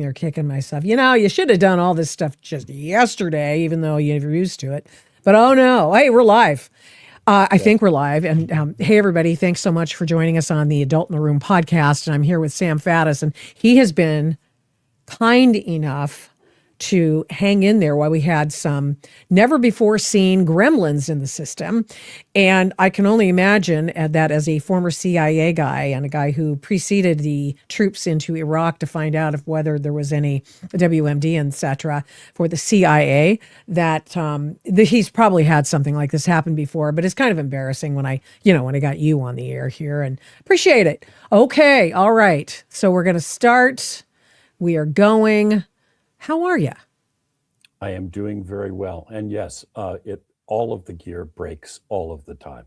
there kicking myself. You should have done all this stuff just yesterday, even though you're used to it. But oh no, hey, we're live. I think we're live. And hey, everybody, thanks so much for joining us on the Adult in the Room podcast. And I'm here with Sam Faddis, and he has been kind enough to hang in there while we had some never before seen gremlins in the system. And I can only imagine that as a former CIA guy and a guy who preceded the troops into Iraq to find out if whether there was any WMD, etc., for the CIA, that he's probably had something like this happen before. But it's kind of embarrassing when I got you on the air here, and appreciate it. Okay, all right. So we're going to start. We are going. How are you? I am doing very well. And yes, all of the gear breaks all of the time.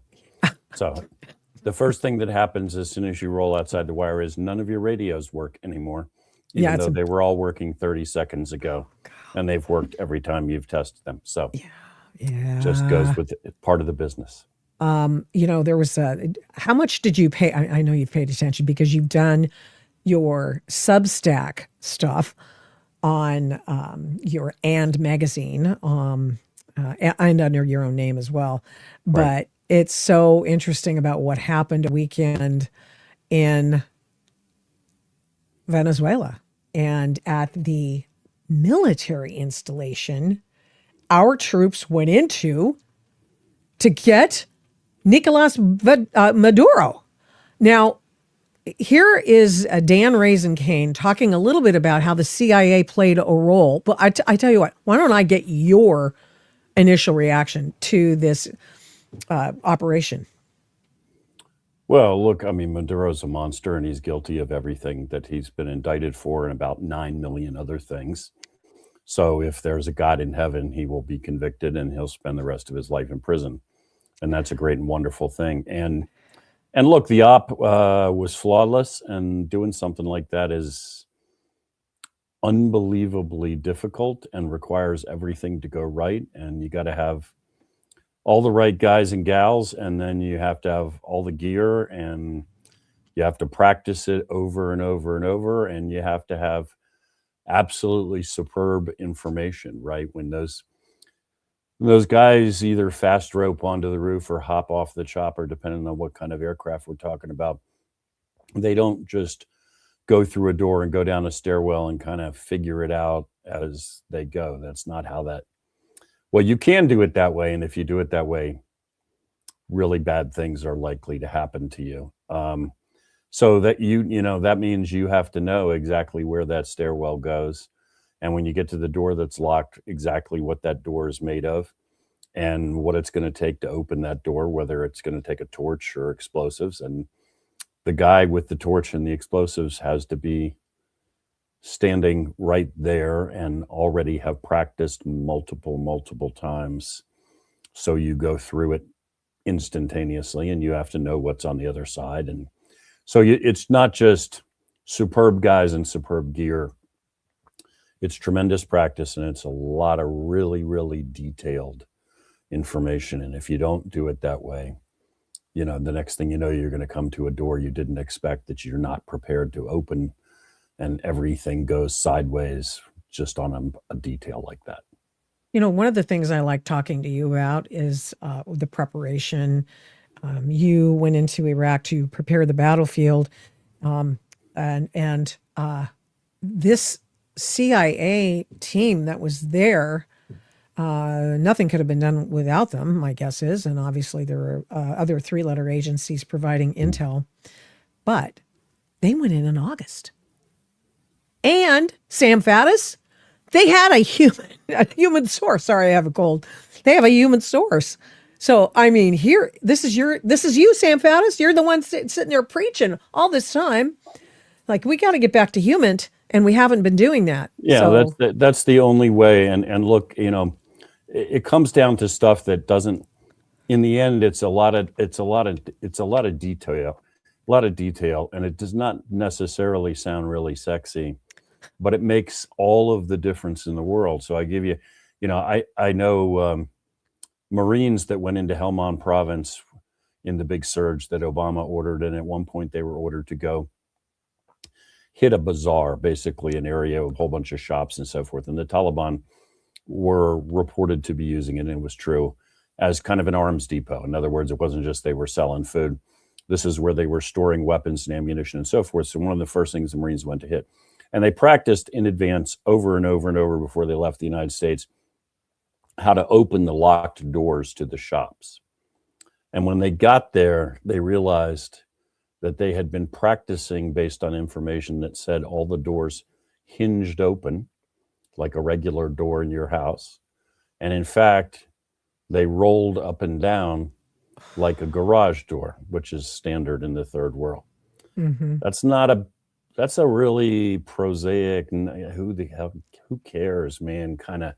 So the first thing that happens as soon as you roll outside the wire is none of your radios work anymore, even though they were all working 30 seconds ago. And they've worked every time you've tested them. So yeah. Just goes with part of the business. There was how much did you pay? I know you've paid attention because you've done your Substack stuff on your And magazine, and under your own name as well. But Right. It's so interesting about what happened a weekend in Venezuela and at the military installation our troops went into to get Nicolas Maduro. Now, here is Dan Raisin-Kane talking a little bit about how the CIA played a role. But I tell you what, why don't I get your initial reaction to this operation? Well, look, I mean, Maduro's a monster and he's guilty of everything that he's been indicted for and about 9 million other things. So if there's a God in heaven, he will be convicted and he'll spend the rest of his life in prison. And that's a great and wonderful thing. And look, the op was flawless, and doing something like that is unbelievably difficult and requires everything to go right. And you got to have all the right guys and gals, and then you have to have all the gear, and you have to practice it over and over and over, and you have to have absolutely superb information, right? When those guys either fast rope onto the roof or hop off the chopper, depending on what kind of aircraft we're talking about. They don't just go through a door and go down a stairwell and kind of figure it out as they go. That's not how that... Well, you can do it that way, and if you do it that way, really bad things are likely to happen to you. So that that means you have to know exactly where that stairwell goes. And when you get to the door that's locked, exactly what that door is made of and what it's going to take to open that door, whether it's going to take a torch or explosives. And the guy with the torch and the explosives has to be standing right there and already have practiced multiple times. So you go through it instantaneously and you have to know what's on the other side. And so it's not just superb guys and superb gear. It's tremendous practice, and it's a lot of really, really detailed information. And if you don't do it that way, the next thing you know, you're going to come to a door you didn't expect that you're not prepared to open, and everything goes sideways just on a detail like that. One of the things I like talking to you about is the preparation. You went into Iraq to prepare the battlefield, and this CIA team that was there, nothing could have been done without them, my guess is. And obviously there were other three-letter agencies providing intel. But they went in August. And Sam Faddis, they had a human source. Sorry, I have a cold. They have a human source. So, I mean, this is you, Sam Faddis. You're the one sitting there preaching all this time. Like, we got to get back to human. And we haven't been doing that. Yeah, so that's the only way. And look, it comes down to stuff that doesn't. In the end, it's a lot of detail, and it does not necessarily sound really sexy, but it makes all of the difference in the world. So I give you, I know Marines that went into Helmand Province in the big surge that Obama ordered, and at one point they were ordered to go hit a bazaar, basically an area with a whole bunch of shops and so forth. And the Taliban were reported to be using it, and it was true, as kind of an arms depot. In other words, it wasn't just they were selling food. This is where they were storing weapons and ammunition and so forth. So one of the first things the Marines went to hit. And they practiced in advance over and over and over before they left the United States how to open the locked doors to the shops. And when they got there, they realized that they had been practicing based on information that said all the doors hinged open like a regular door in your house. And in fact, they rolled up and down like a garage door, which is standard in the third world. Mm-hmm. That's a really prosaic, who cares, man, kind of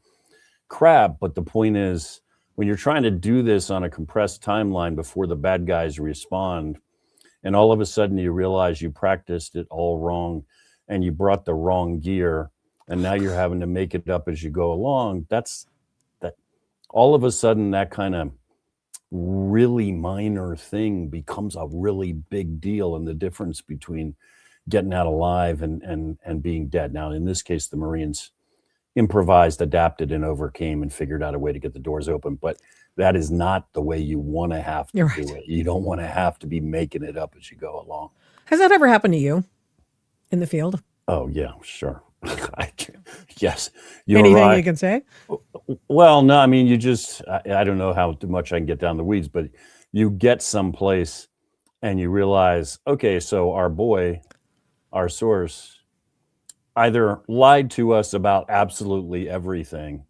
crap. But the point is, when you're trying to do this on a compressed timeline before the bad guys respond, and all of a sudden you realize you practiced it all wrong and you brought the wrong gear, and now you're having to make it up as you go along, that all of a sudden that kind of really minor thing becomes a really big deal, and the difference between getting out alive and being dead. Now, in this case, the Marines improvised, adapted, and overcame and figured out a way to get the doors open. But that is not the way you want to have to You're do right. it. You don't want to have to be making it up as you go along. Has that ever happened to you in the field? Oh, yeah, sure. Yes. You're Anything right. you can say? Well, no, I mean, I don't know how much I can get down the weeds, but you get someplace and you realize, okay, so our source, either lied to us about absolutely everything,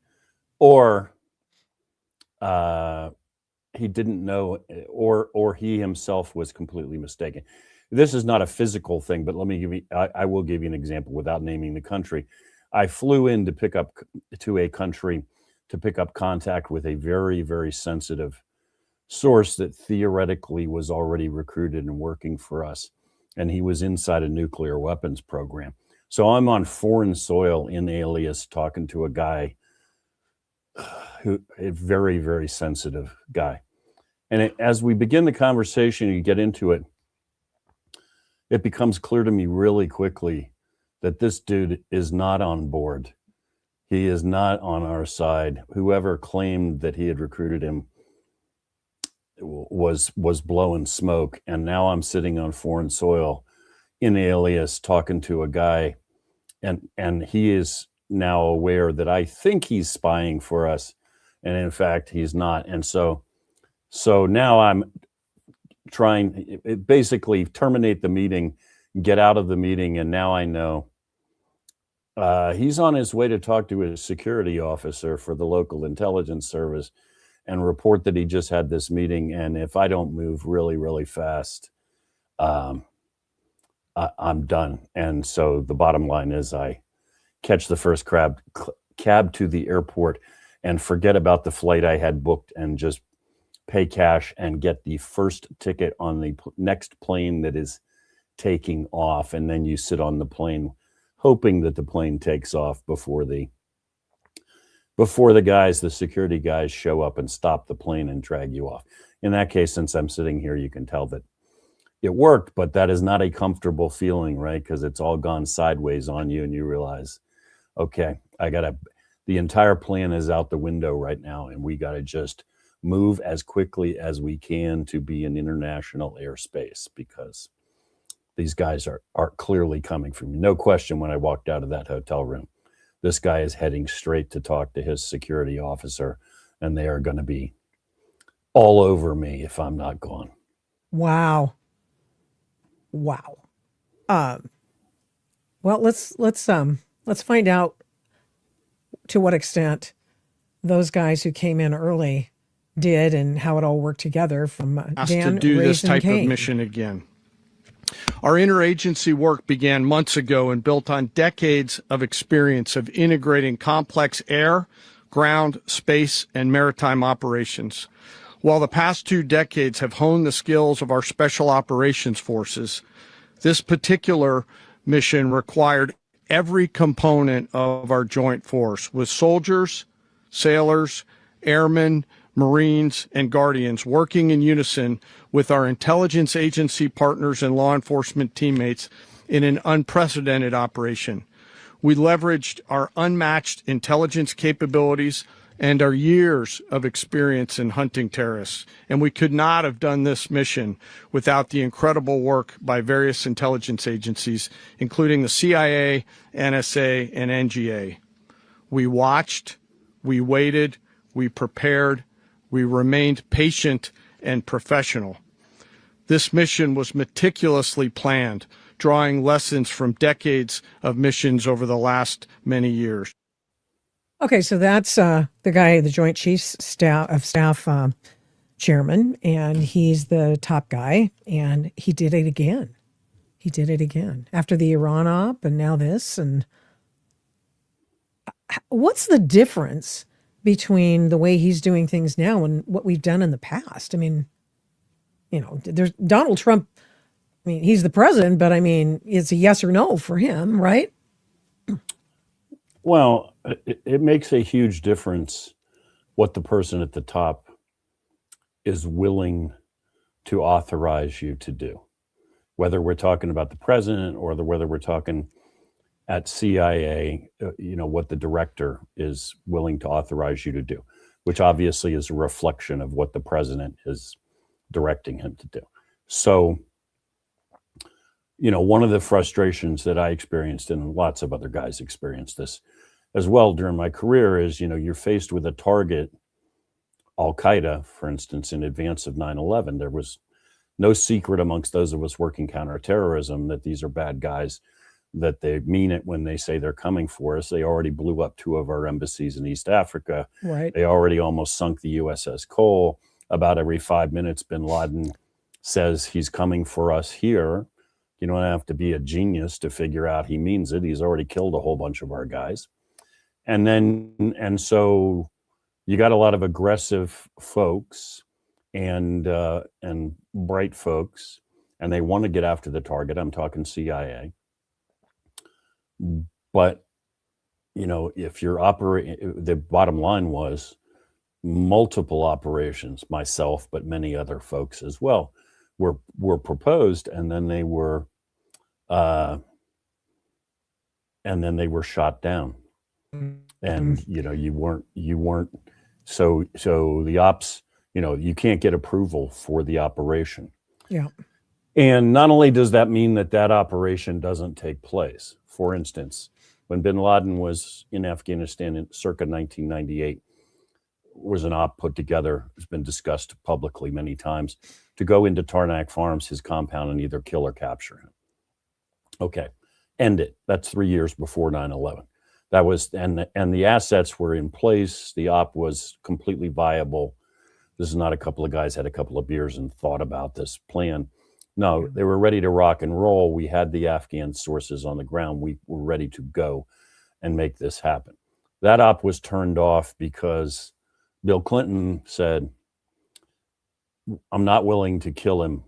or he didn't know, or he himself was completely mistaken. This is not a physical thing, but let me give you, I will give you an example without naming the country. I flew in to pick up contact with a very, very sensitive source that theoretically was already recruited and working for us. And he was inside a nuclear weapons program. So I'm on foreign soil in alias talking to a guy a very, very sensitive guy. And as we begin the conversation, you get into it, it becomes clear to me really quickly that this dude is not on board. He is not on our side. Whoever claimed that he had recruited him was blowing smoke. And now I'm sitting on foreign soil in alias talking to a guy, and he is now aware that I think he's spying for us, and in fact he's not. And so now I'm trying basically terminate the meeting, get out of the meeting, and now I know he's on his way to talk to his security officer for the local intelligence service and report that he just had this meeting, and if I don't move really, really fast, I'm done. And so the bottom line is I catch the first cab to the airport and forget about the flight I had booked and just pay cash and get the first ticket on the next plane that is taking off. And then you sit on the plane hoping that the plane takes off before the security guys show up and stop the plane and drag you off. In that case, since I'm sitting here, you can tell that it worked, but that is not a comfortable feeling, right? Because it's all gone sideways on you and you realize, okay, the entire plan is out the window right now, and we got to just move as quickly as we can to be in international airspace, because these guys are clearly coming for me. No question, when I walked out of that hotel room, this guy is heading straight to talk to his security officer, and they are going to be all over me if I'm not gone. Wow. Well, let's find out to what extent those guys who came in early did and how it all worked together from Dan, to do Ray, this and type Kane. of mission again. Our interagency work began months ago and built on decades of experience of integrating complex air, ground, space, and maritime operations. While the past 2 decades have honed the skills of our special operations forces, this particular mission required every component of our joint force, with soldiers, sailors, airmen, Marines, and Guardians working in unison with our intelligence agency partners and law enforcement teammates in an unprecedented operation. We leveraged our unmatched intelligence capabilities and our years of experience in hunting terrorists. And we could not have done this mission without the incredible work by various intelligence agencies, including the CIA, NSA, and NGA. We watched, we waited, we prepared, we remained patient and professional. This mission was meticulously planned, drawing lessons from decades of missions over the last many years. Okay, so that's the guy, the Joint Chiefs Staff chairman, and he's the top guy, and he did it again. He did it again after the Iran op, and now this. And what's the difference between the way he's doing things now and what we've done in the past? I mean, there's Donald Trump. I mean, he's the president, but I mean, it's a yes or no for him, right? Well, it makes a huge difference what the person at the top is willing to authorize you to do, whether we're talking about the president or whether we're talking at CIA, what the director is willing to authorize you to do, which obviously is a reflection of what the president is directing him to do. So, one of the frustrations that I experienced, and lots of other guys experienced this as well during my career, is, you're faced with a target, Al-Qaeda, for instance, in advance of 9/11. There was no secret amongst those of us working counterterrorism that these are bad guys, that they mean it when they say they're coming for us. They already blew up 2 of our embassies in East Africa. Right. They already almost sunk the USS Cole. About every 5 minutes, bin Laden says he's coming for us here. You don't have to be a genius to figure out he means it. He's already killed a whole bunch of our guys. And so you got a lot of aggressive folks and bright folks, and they want to get after the target. I'm talking CIA. But, if you're operating, the bottom line was multiple operations, myself, but many other folks as well, were proposed, and then they were shot down. And you weren't so the ops, you can't get approval for the operation. Yeah. And not only does that mean that operation doesn't take place. For instance, when bin Laden was in Afghanistan in circa 1998, was an op put together, it's been discussed publicly many times, to go into Tarnak Farms, his compound, and either kill or capture him. Okay, end it. That's 3 years before 9/11. That was, and the assets were in place. The op was completely viable. This is not a couple of guys had a couple of beers and thought about this plan. No, they were ready to rock and roll. We had the Afghan sources on the ground. We were ready to go and make this happen. That op was turned off because Bill Clinton said, I'm not willing to kill him.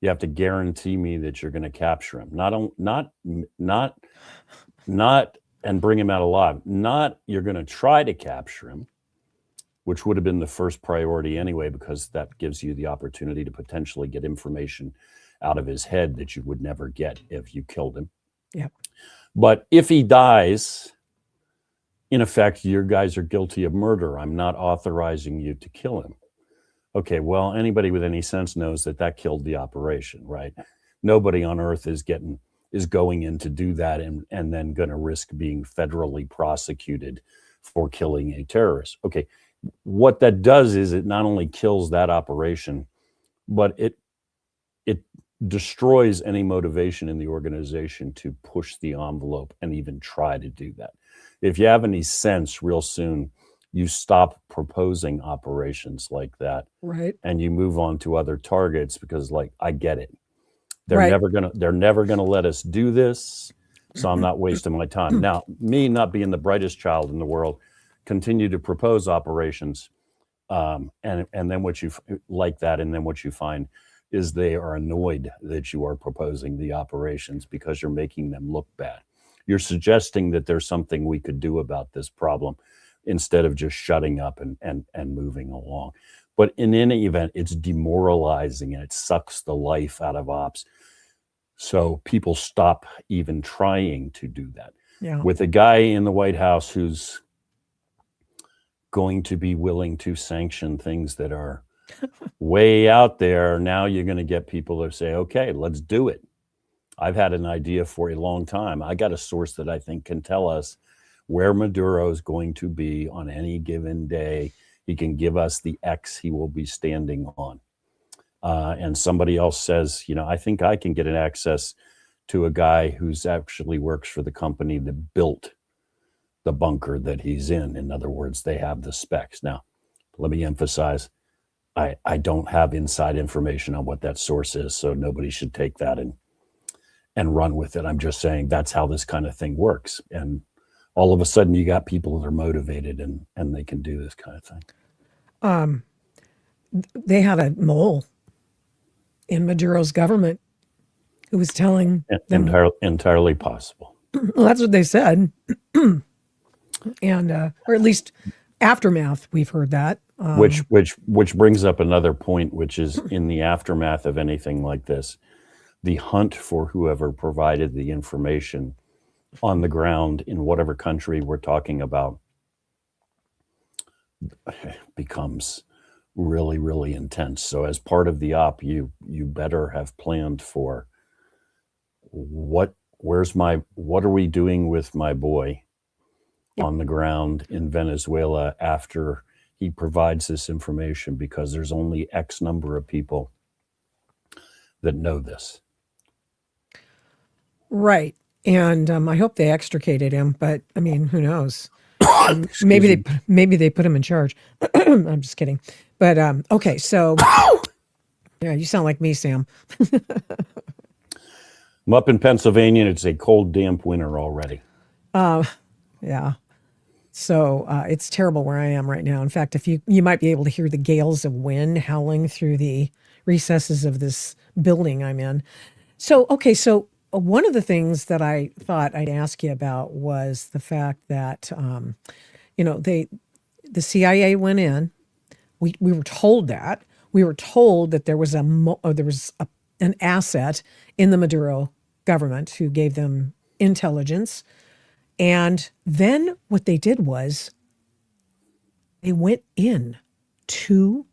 You have to guarantee me that you're going to capture him. Not and bring him out alive. Not you're going to try to capture him, which would have been the first priority anyway, because that gives you the opportunity to potentially get information out of his head that you would never get if you killed him. Yeah. But if he dies, in effect, your guys are guilty of murder. I'm not authorizing you to kill him. Okay, well, anybody with any sense knows that killed the operation, right? Nobody on earth is going in to do that and then going to risk being federally prosecuted for killing a terrorist. Okay, what that does is it not only kills that operation, but it destroys any motivation in the organization to push the envelope and even try to do that. If you have any sense, real soon you stop proposing operations like that, right? And you move on to other targets because, I get it. They're never gonna let us do this, so I'm not wasting my time. Now, me not being the brightest child in the world, continue to propose operations, and then what you like that, and then what you find is they are annoyed that you are proposing the operations because you're making them look bad. You're suggesting that there's something we could do about this problem instead of just shutting up and moving along. But in any event, it's demoralizing and it sucks the life out of ops. So people stop even trying to do that. Yeah. With a guy in the White House who's going to be willing to sanction things that are way out there, now you're going to get people to say, okay, let's do it. I've had an idea for a long time. I got a source that I think can tell us where Maduro is going to be on any given day. He can give us the X he will be standing on. And somebody else says, I think I can get an access to a guy who's actually works for the company that built the bunker that he's in. In other words, they have the specs. Now, let me emphasize, I don't have inside information on what that source is, so nobody should take that and run with it. I'm just saying that's how this kind of thing works. And all of a sudden you got people that are motivated and they can do this kind of thing. They had a mole in Maduro's government who was telling them entirely possible. Well, that's what they said. And or at least aftermath, we've heard that. Which brings up another point, which is in the aftermath of anything like this, the hunt for whoever provided the information on the ground in whatever country we're talking about becomes really, really intense. So as part of the op, you better have planned for what are we doing with my boy on the ground in Venezuela after he provides this information, because there's only X number of people that know this. Right. And I hope they extricated him, but I mean, who knows? maybe they put him in charge. I'm just kidding. But okay, so yeah, you sound like me, Sam. I'm up in Pennsylvania, and it's a cold, damp winter already. Yeah. So it's terrible where I am right now. In fact, if you might be able to hear the gales of wind howling through the recesses of this building I'm in. So, okay, so one of the things that I thought I'd ask you about was the fact that, the CIA went in. We were told that. We were told that there was an asset in the Maduro government who gave them intelligence. And then what they did was they went in to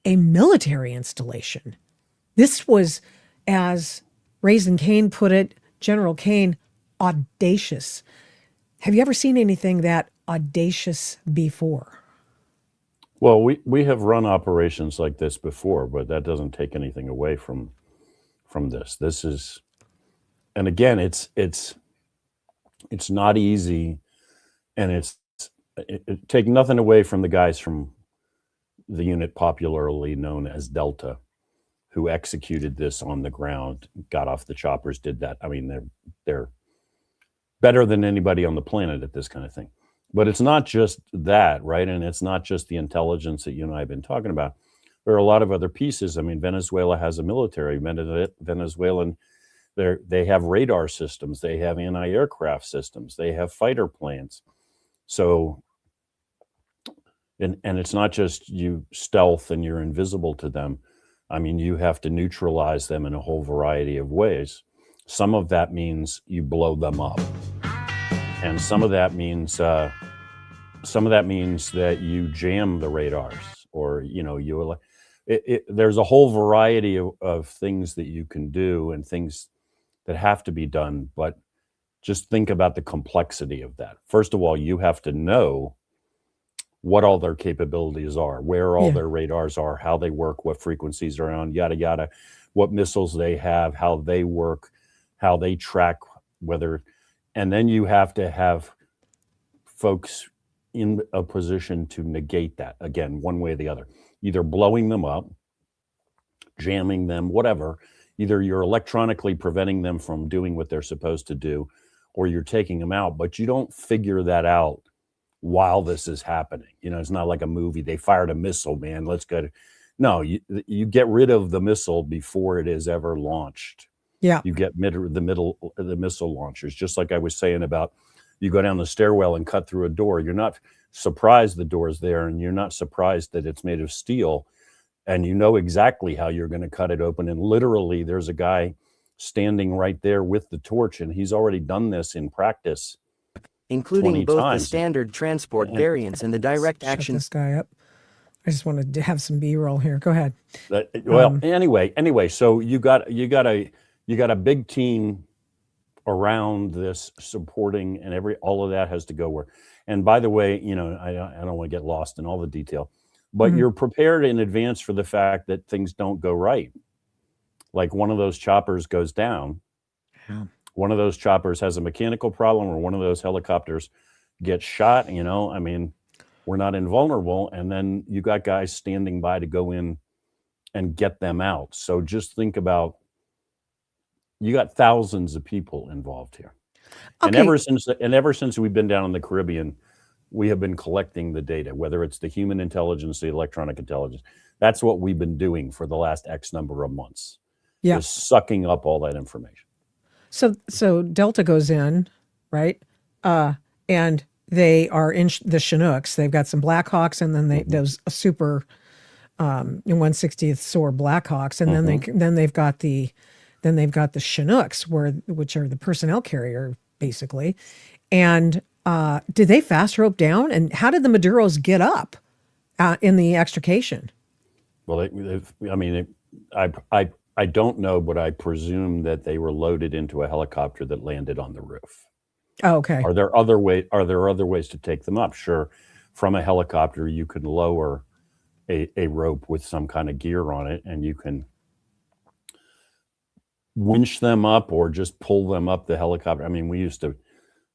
a military installation. This was, as Raising Cane put it, General Kane, audacious. Have you ever seen anything that audacious before? Well, we have run operations like this before, but that doesn't take anything away from this. This is, and again, it's not easy, and it take nothing away from the guys from the unit popularly known as Delta, who executed this on the ground, got off the choppers, did that. I mean, they're better than anybody on the planet at this kind of thing. But it's not just that, right? And it's not just the intelligence that you and I have been talking about. There are a lot of other pieces. I mean, Venezuela has a military. Venezuelan, they have radar systems. They have anti-aircraft systems. They have fighter planes. So, and it's not just you stealth and you're invisible to them. I mean, you have to neutralize them in a whole variety of ways. Some of that means you blow them up, and some of that means that you jam the radars, or there's a whole variety of things that you can do and things that have to be done. But just think about the complexity of that. First of all, you have to know what all their capabilities are, where all their radars are, how they work, what frequencies are on, yada, yada, what missiles they have, how they work, how they track, and then you have to have folks in a position to negate that, again, one way or the other, either blowing them up, jamming them, whatever. Either you're electronically preventing them from doing what they're supposed to do, or you're taking them out, but you don't figure that out while this is happening. It's not like a movie. They fired a missile, man. Let's go. No, you get rid of the missile before it is ever launched. Yeah. You get the missile launchers, just like I was saying about you go down the stairwell and cut through a door. You're not surprised the door's there, and you're not surprised that it's made of steel, and you know exactly how you're going to cut it open. And literally, there's a guy standing right there with the torch, and he's already done this in practice including 20 both the times. standard transport And variants and the direct Shut action. this guy up. I just wanted to have some B-roll here. Go ahead. well, anyway, so you got a big team around this supporting, and all of that has to go where. And by the way, I don't want to get lost in all the detail, but you're prepared in advance for the fact that things don't go right. Like one of those choppers goes down. Yeah. One of those choppers has a mechanical problem, or one of those helicopters gets shot. I mean, we're not invulnerable. And then you got guys standing by to go in and get them out. So just think about, you got thousands of people involved here. And Okay. ever since we've been down in the Caribbean, we have been collecting the data, whether it's the human intelligence, the electronic intelligence. That's what we've been doing for the last X number of months. Yeah. Just sucking up all that information. So Delta goes in, right? And they are in the Chinooks. They've got some Blackhawks, and then those super 160th SOAR Blackhawks, and then they've got the Chinooks, which are the personnel carrier basically. And did they fast rope down? And how did the Maduros get up in the extrication? Well, I don't know, but I presume that they were loaded into a helicopter that landed on the roof. Oh, okay. Are there other ways to take them up? Sure, from a helicopter you can lower a rope with some kind of gear on it, and you can winch them up or just pull them up the helicopter. I mean, we used to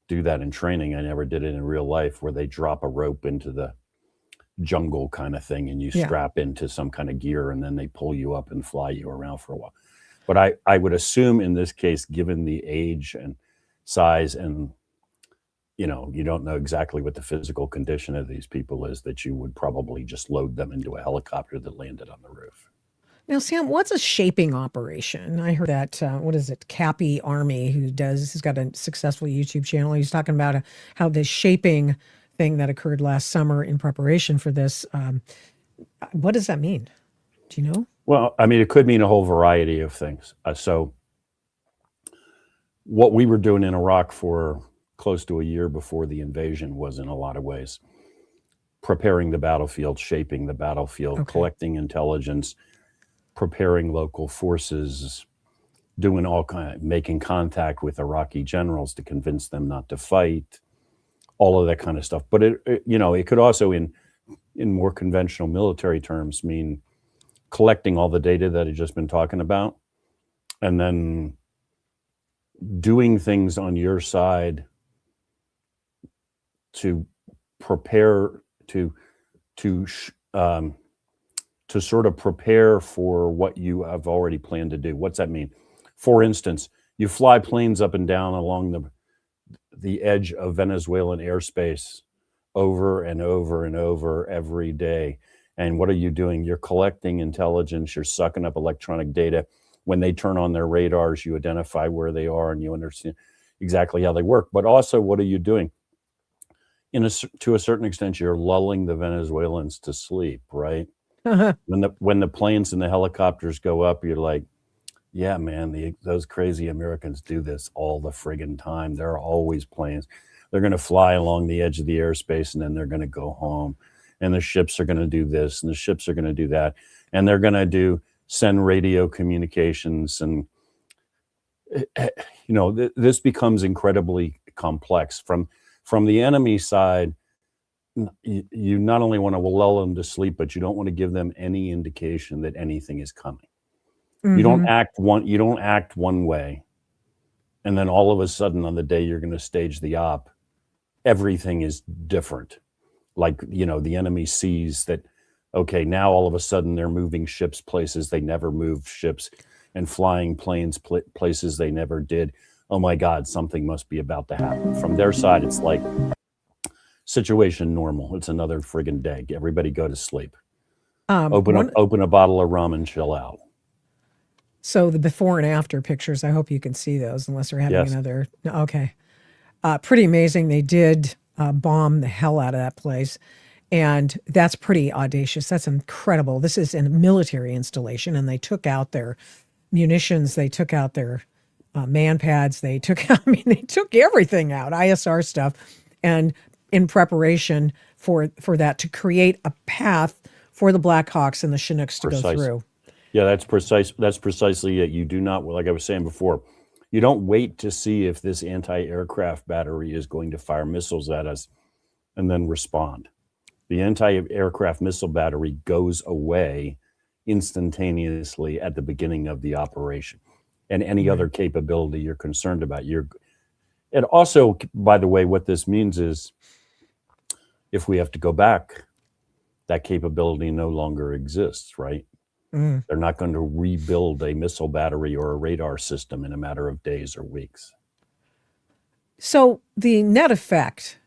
do that in training. I never did it in real life, where they drop a rope into the jungle kind of thing, and you strap into some kind of gear, and then they pull you up and fly you around for a while. But I would assume in this case, given the age and size, and you don't know exactly what the physical condition of these people is, that you would probably just load them into a helicopter that landed on the roof. Now, Sam, what's a shaping operation? I heard that, what is it, Cappy Army, who's got a successful YouTube channel. He's talking about how the shaping thing that occurred last summer in preparation for this. What does that mean? Do you know? Well, I mean, it could mean a whole variety of things. So what we were doing in Iraq for close to a year before the invasion was, in a lot of ways, preparing the battlefield, shaping the battlefield, collecting intelligence, preparing local forces, doing making contact with Iraqi generals to convince them not to fight, all of that kind of stuff. But it could also, in more conventional military terms, mean collecting all the data that I've just been talking about, and then doing things on your side to prepare to sort of prepare for what you have already planned to do. What's that mean? For instance, you fly planes up and down along the edge of Venezuelan airspace over and over and over every day. And what are you doing? You're collecting intelligence. You're sucking up electronic data. When they turn on their radars, you identify where they are and you understand exactly how they work. But also, what are you doing? To a certain extent, you're lulling the Venezuelans to sleep, right? When the planes and the helicopters go up, you're like, yeah, man, those crazy Americans do this all the friggin' time. There are always planes. They're going to fly along the edge of the airspace, and then they're going to go home. And the ships are going to do this, and the ships are going to do that. And they're going to send radio communications. And, this becomes incredibly complex. From the enemy side, you not only want to lull them to sleep, but you don't want to give them any indication that anything is coming. You don't act one way, and then all of a sudden on the day you're going to stage the op, everything is different. Like, the enemy sees that, okay, now all of a sudden they're moving ships places they never moved ships, and flying planes places they never did. Oh my God, something must be about to happen. From their side, it's like situation normal. It's another friggin' day. Everybody go to sleep. Open a bottle of rum and chill out. So the before and after pictures, I hope you can see those, unless we're having another. Okay. Pretty amazing. They did bomb the hell out of that place. And that's pretty audacious. That's incredible. This is a military installation, and they took out their munitions. They took out their man pads. They took, I mean, they took everything out, ISR stuff, and in preparation for that to create a path for the Blackhawks and the Chinooks to go Precise. through. Yeah, that's precise. That's precisely it. You do not, like I was saying before, you don't wait to see if this anti-aircraft battery is going to fire missiles at us and then respond. The anti-aircraft missile battery goes away instantaneously at the beginning of the operation, and any other capability you're concerned about. And also, by the way, what this means is if we have to go back, that capability no longer exists, right? They're not going to rebuild a missile battery or a radar system in a matter of days or weeks. So the net effect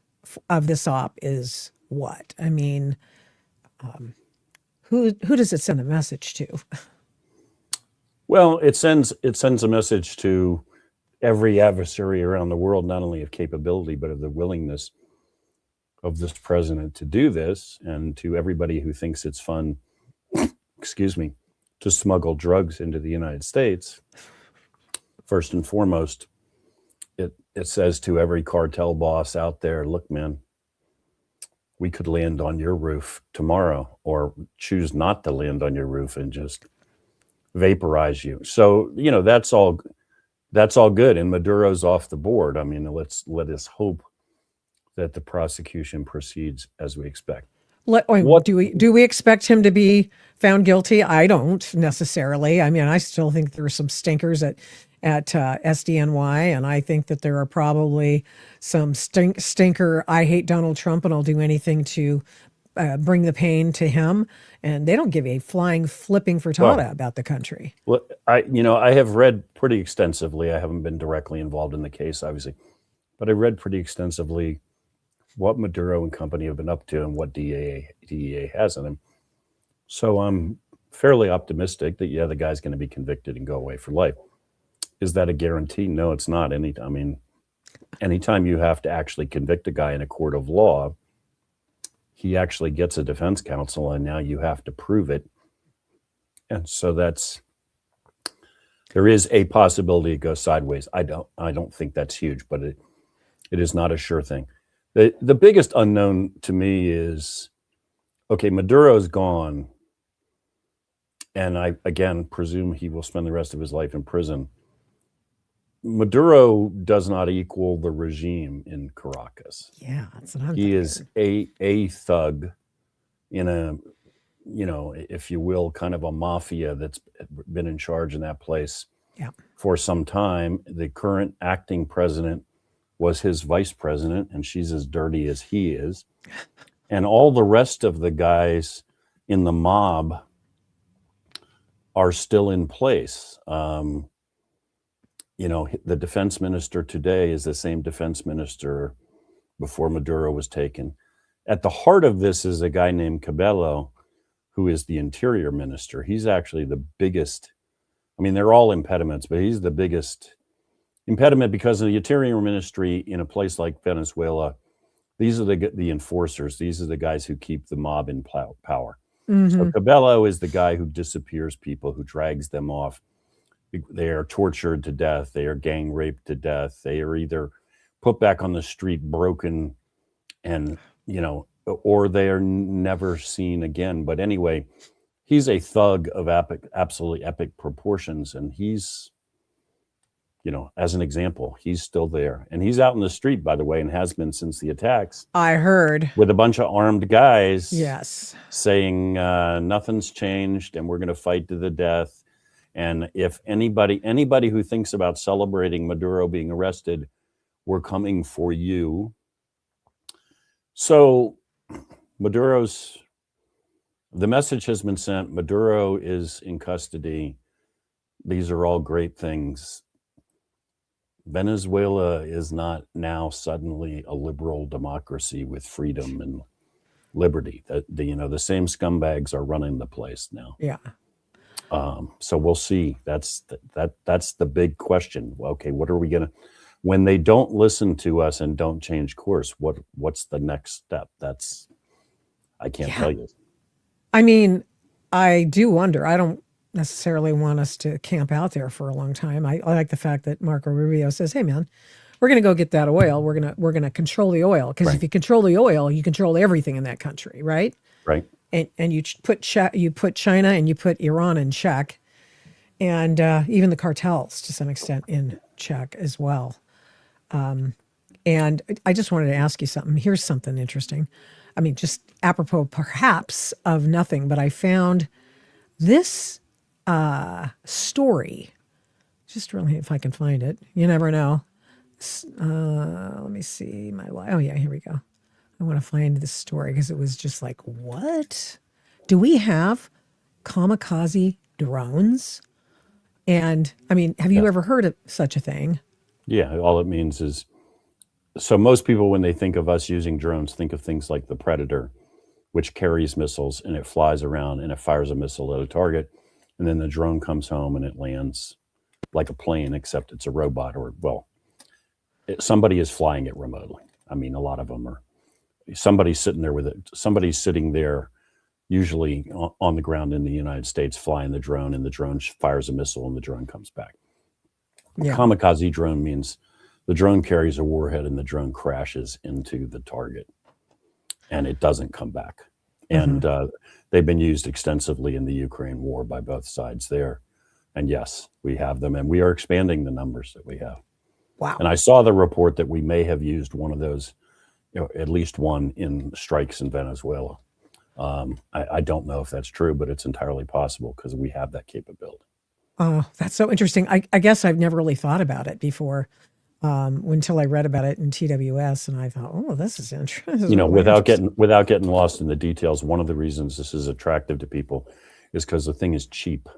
of this op is what? I mean, who does it send a message to? Well, it sends a message to every adversary around the world, not only of capability, but of the willingness of this president to do this, and to everybody who thinks it's fun, excuse me, to smuggle drugs into the United States. First and foremost, it says to every cartel boss out there, look, man, we could land on your roof tomorrow, or choose not to land on your roof and just vaporize you. So, that's all good. And Maduro's off the board. I mean, let us hope that the prosecution proceeds as we expect. Do we expect him to be found guilty? I don't necessarily. I mean, I still think there are some stinkers at SDNY, and I think that there are probably some stinker. I hate Donald Trump, and I'll do anything to bring the pain to him. And they don't give a flying flipping frittata about the country. Well, I have read pretty extensively. I haven't been directly involved in the case, obviously, but I read pretty extensively what Maduro and company have been up to and what DEA has on him. So I'm fairly optimistic that, the guy's going to be convicted and go away for life. Is that a guarantee? No, it's not. Anytime you have to actually convict a guy in a court of law, he actually gets a defense counsel, and now you have to prove it. And so there is a possibility it goes sideways. I don't think that's huge, but it is not a sure thing. The biggest unknown to me is, okay, Maduro's gone, and I, again, presume he will spend the rest of his life in prison. Maduro does not equal the regime in Caracas. Yeah, that's what I'm He thinking. is a thug in a, if you will, kind of a mafia that's been in charge in that place for some time. The current acting president was his vice president, and she's as dirty as he is. And all the rest of the guys in the mob are still in place. The defense minister today is the same defense minister before Maduro was taken. At the heart of this is a guy named Cabello, who is the interior minister. He's actually the biggest. I mean, they're all impediments, but he's the biggest impediment because of the interior ministry in a place like Venezuela. These are the enforcers. These are the guys who keep the mob in power. So Cabello is the guy who disappears people, who drags them off. They are tortured to death. They are gang raped to death. They are either put back on the street broken and, or they are never seen again. But anyway, he's a thug of absolutely epic proportions. And he's, as an example, he's still there. And he's out in the street, by the way, and has been since the attacks. I heard. With a bunch of armed guys. Yes. Saying nothing's changed and we're going to fight to the death. And if anybody who thinks about celebrating Maduro being arrested, we're coming for you. So the message has been sent. Maduro is in custody. These are all great things. Venezuela is not now suddenly a liberal democracy with freedom and liberty. The same scumbags are running the place now. Yeah. So we'll see. That's the big question. Okay, what are we gonna? When they don't listen to us and don't change course, what's the next step? I can't tell you. I mean, I do wonder. I don't necessarily want us to camp out there for a long time. I like the fact that Marco Rubio says, "Hey, man, we're going to go get that oil. We're gonna control the oil because if Right. you control the oil, you control everything in that country, right? Right. And you put China and you put Iran in check, and even the cartels to some extent in check as well. And I just wanted to ask you something. Here's something interesting. I mean, just apropos perhaps of nothing, but I found this story. Just really, if I can find it, you never know. Let me see my life. Oh yeah, here we go. I want to find this story because it was just like, what? Do we have kamikaze drones? And I mean, have you Yeah. ever heard of such a thing? Yeah. All it means is, so most people, when they think of us using drones, think of things like the Predator, which carries missiles and it flies around and it fires a missile at a target. And then the drone comes home and it lands like a plane, except it's a robot, or, well, somebody is flying it remotely. I mean, a lot of them are, somebody's sitting there with it. Somebody's sitting there, usually on the ground in the United States, flying the drone, and the drone fires a missile and the drone comes back. Yeah. Kamikaze drone means the drone carries a warhead and the drone crashes into the target and it doesn't come back. And they've been used extensively in the Ukraine war by both sides there. And yes, we have them, and we are expanding the numbers that we have. Wow. And I saw the report that we may have used one of those, at least one, in strikes in Venezuela. I don't know if that's true, but it's entirely possible because we have that capability. Oh, that's so interesting. I guess I've never really thought about it before until I read about it in TWS, and I thought, oh, this is interesting. You know, without getting lost in the details, one of the reasons this is attractive to people is because the thing is cheap.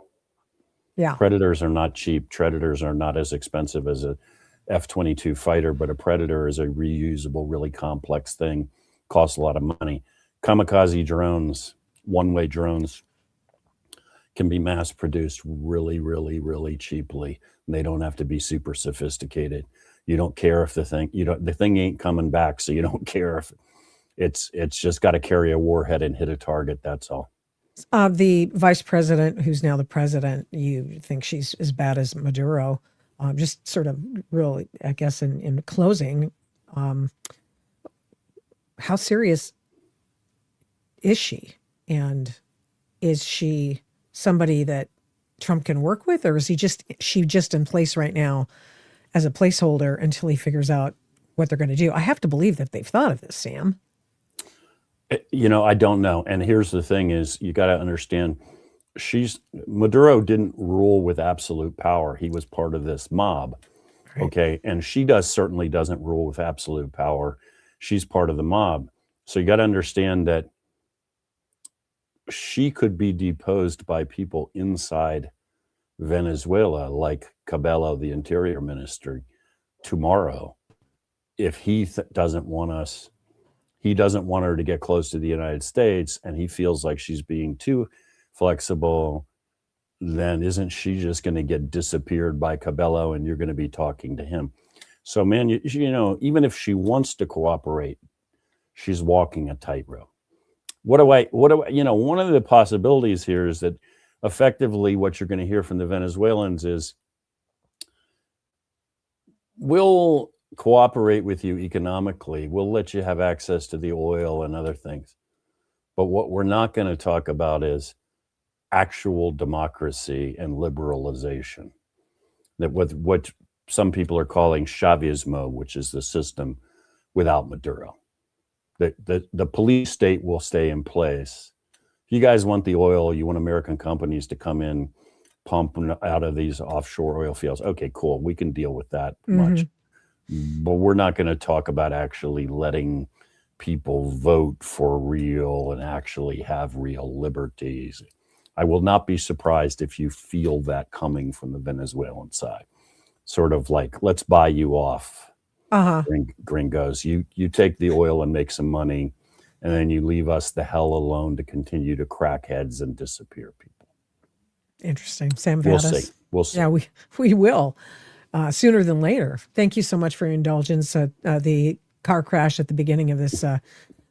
Yeah. Predators are not cheap. Predators are not as expensive as a F-22 fighter, but a Predator is a reusable, really complex thing, costs a lot of money. Kamikaze drones, one-way drones, can be mass produced really, really, really cheaply. And they don't have to be super sophisticated. You don't care if the thing ain't coming back, so you don't care if it's just got to carry a warhead and hit a target. That's all. The vice president, who's now the president, you think she's as bad as Maduro? Just sort of really, I guess, in closing, how serious is she? And is she somebody that Trump can work with, or is she just in place right now as a placeholder until he figures out what they're going to do? I have to believe that they've thought of this, Sam. You know, I don't know. And here's the thing is, you got to understand, Maduro didn't rule with absolute power. He was part of this mob. Right. Okay. And she certainly doesn't rule with absolute power. She's part of the mob. So you got to understand that she could be deposed by people inside Venezuela, like Cabello, the interior minister, tomorrow, if he doesn't want us. He doesn't want her to get close to the United States, and he feels like she's being too flexible. Then isn't she just going to get disappeared by Cabello, and you're going to be talking to him? So, man, you know, even if she wants to cooperate, she's walking a tightrope. What do I, you know, one of the possibilities here is that effectively what you're going to hear from the Venezuelans is, we'll cooperate with you economically. We'll let you have access to the oil and other things. But what we're not going to talk about is actual democracy and liberalization. That what some people are calling Chavismo, which is the system without Maduro. The police state will stay in place. If you guys want the oil, you want American companies to come in, pump out of these offshore oil fields. Okay, cool. We can deal with that much. But we're not going to talk about actually letting people vote for real and actually have real liberties. I will not be surprised if you feel that coming from the Venezuelan side. Sort of like, let's buy you off, gringos. You take the oil and make some money, and then you leave us the hell alone to continue to crack heads and disappear people. Interesting. Sam Vadas. We'll see. Yeah, we will. Sooner than later. Thank you so much for your indulgence. The car crash at the beginning of this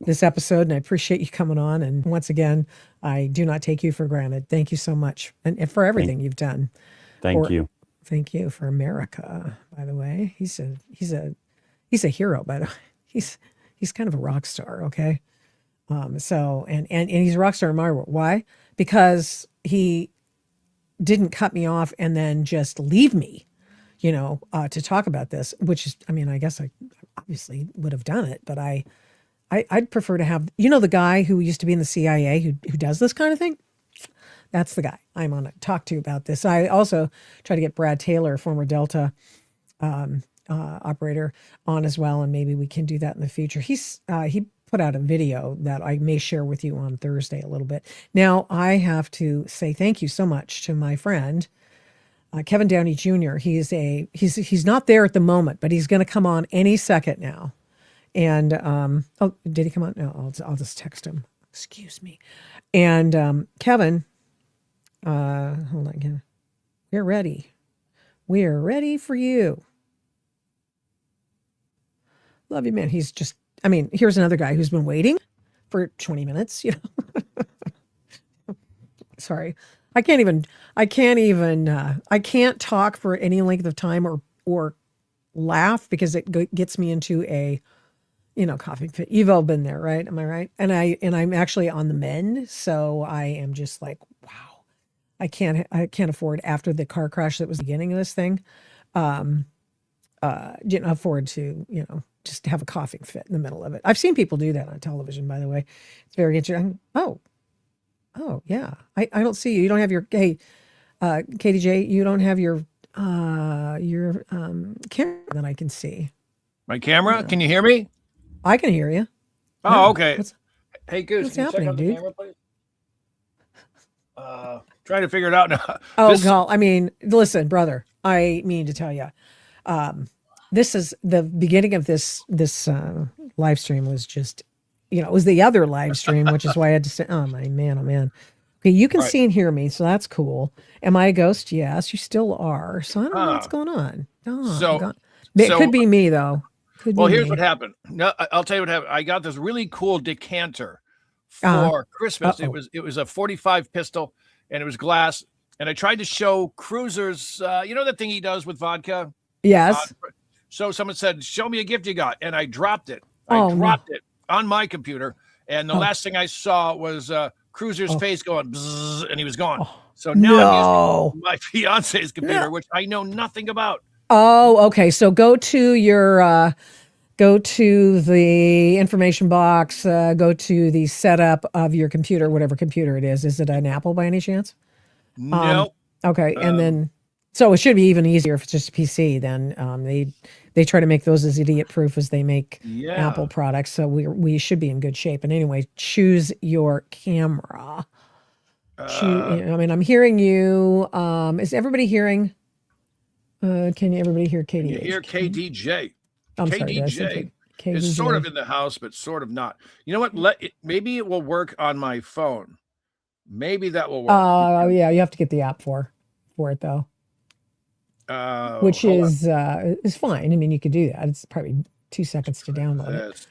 this episode, and I appreciate you coming on. And once again, I do not take you for granted. Thank you so much, and for everything you've done. Thank you. Thank you for America. By the way, he's a hero. By the way, he's kind of a rock star. Okay. So and he's a rock star in my world. Why? Because he didn't cut me off and then just leave me, to talk about this, which is, I mean, I guess I obviously would have done it, but I'd prefer to have, the guy who used to be in the CIA who does this kind of thing. That's the guy I'm on to talk to about this. I also try to get Brad Taylor, former Delta operator, on as well, and maybe we can do that in the future. He put out a video that I may share with you on Thursday a little bit. Now, I have to say thank you so much to my friend, Kevin Downey Jr. He's not there at the moment, but he's going to come on any second now. And, did he come on? No, I'll just text him. Excuse me. And Kevin, hold on again. We're ready. We're ready for you. Love you, man. Here's another guy who's been waiting for 20 minutes, Sorry. I can't talk for any length of time or laugh because it gets me into a, coughing fit. You've all been there, right? Am I right? And I'm actually on the mend. So I am just like, wow, I can't afford, after the car crash that was the beginning of this thing, didn't afford to, just have a coughing fit in the middle of it. I've seen people do that on television, by the way. It's very interesting. Oh yeah. I don't see you. You don't have your, hey, KDJ, you don't have your camera that I can see. My camera? Can you hear me? I can hear you. Oh, okay. Hey, Goose, what's can you check happening, out the dude? camera, please? Trying to figure it out now. Listen, brother, I mean to tell you, this is the beginning of this live stream was just, it was the other live stream, which is why I had to say, oh man. Okay, you can see and hear me, so that's cool. Am I a ghost? Yes, you still are. So I don't know what's going on. It could be me though. Here's what happened. No, I'll tell you what happened. I got this really cool decanter for Christmas. It was a 45 pistol, and it was glass. And I tried to show Cruiser's, that thing he does with vodka. Yes. So someone said, "Show me a gift you got," and I dropped it. I dropped it on my computer, and the last thing I saw was Cruiser's face going bzzz, and he was gone. So now I'm using my fiance's computer, which I know nothing about. Oh, okay. So go to the information box, go to the setup of your computer, whatever computer it is. Is it an Apple by any chance? No. Okay. And then, so it should be even easier if it's just a PC. Then they try to make those as idiot proof as they make Apple products. So we should be in good shape. And anyway, choose your camera. I'm hearing you. Is everybody hearing? Can everybody hear KDJ? You hear KDJ. I'm KDJ sorry, is sort of in the house, but sort of not. You know what? Maybe it will work on my phone. Maybe that will work. Yeah, you have to get the app for it though. Which is fine. I mean, you could do that. It's probably 2 seconds to download it.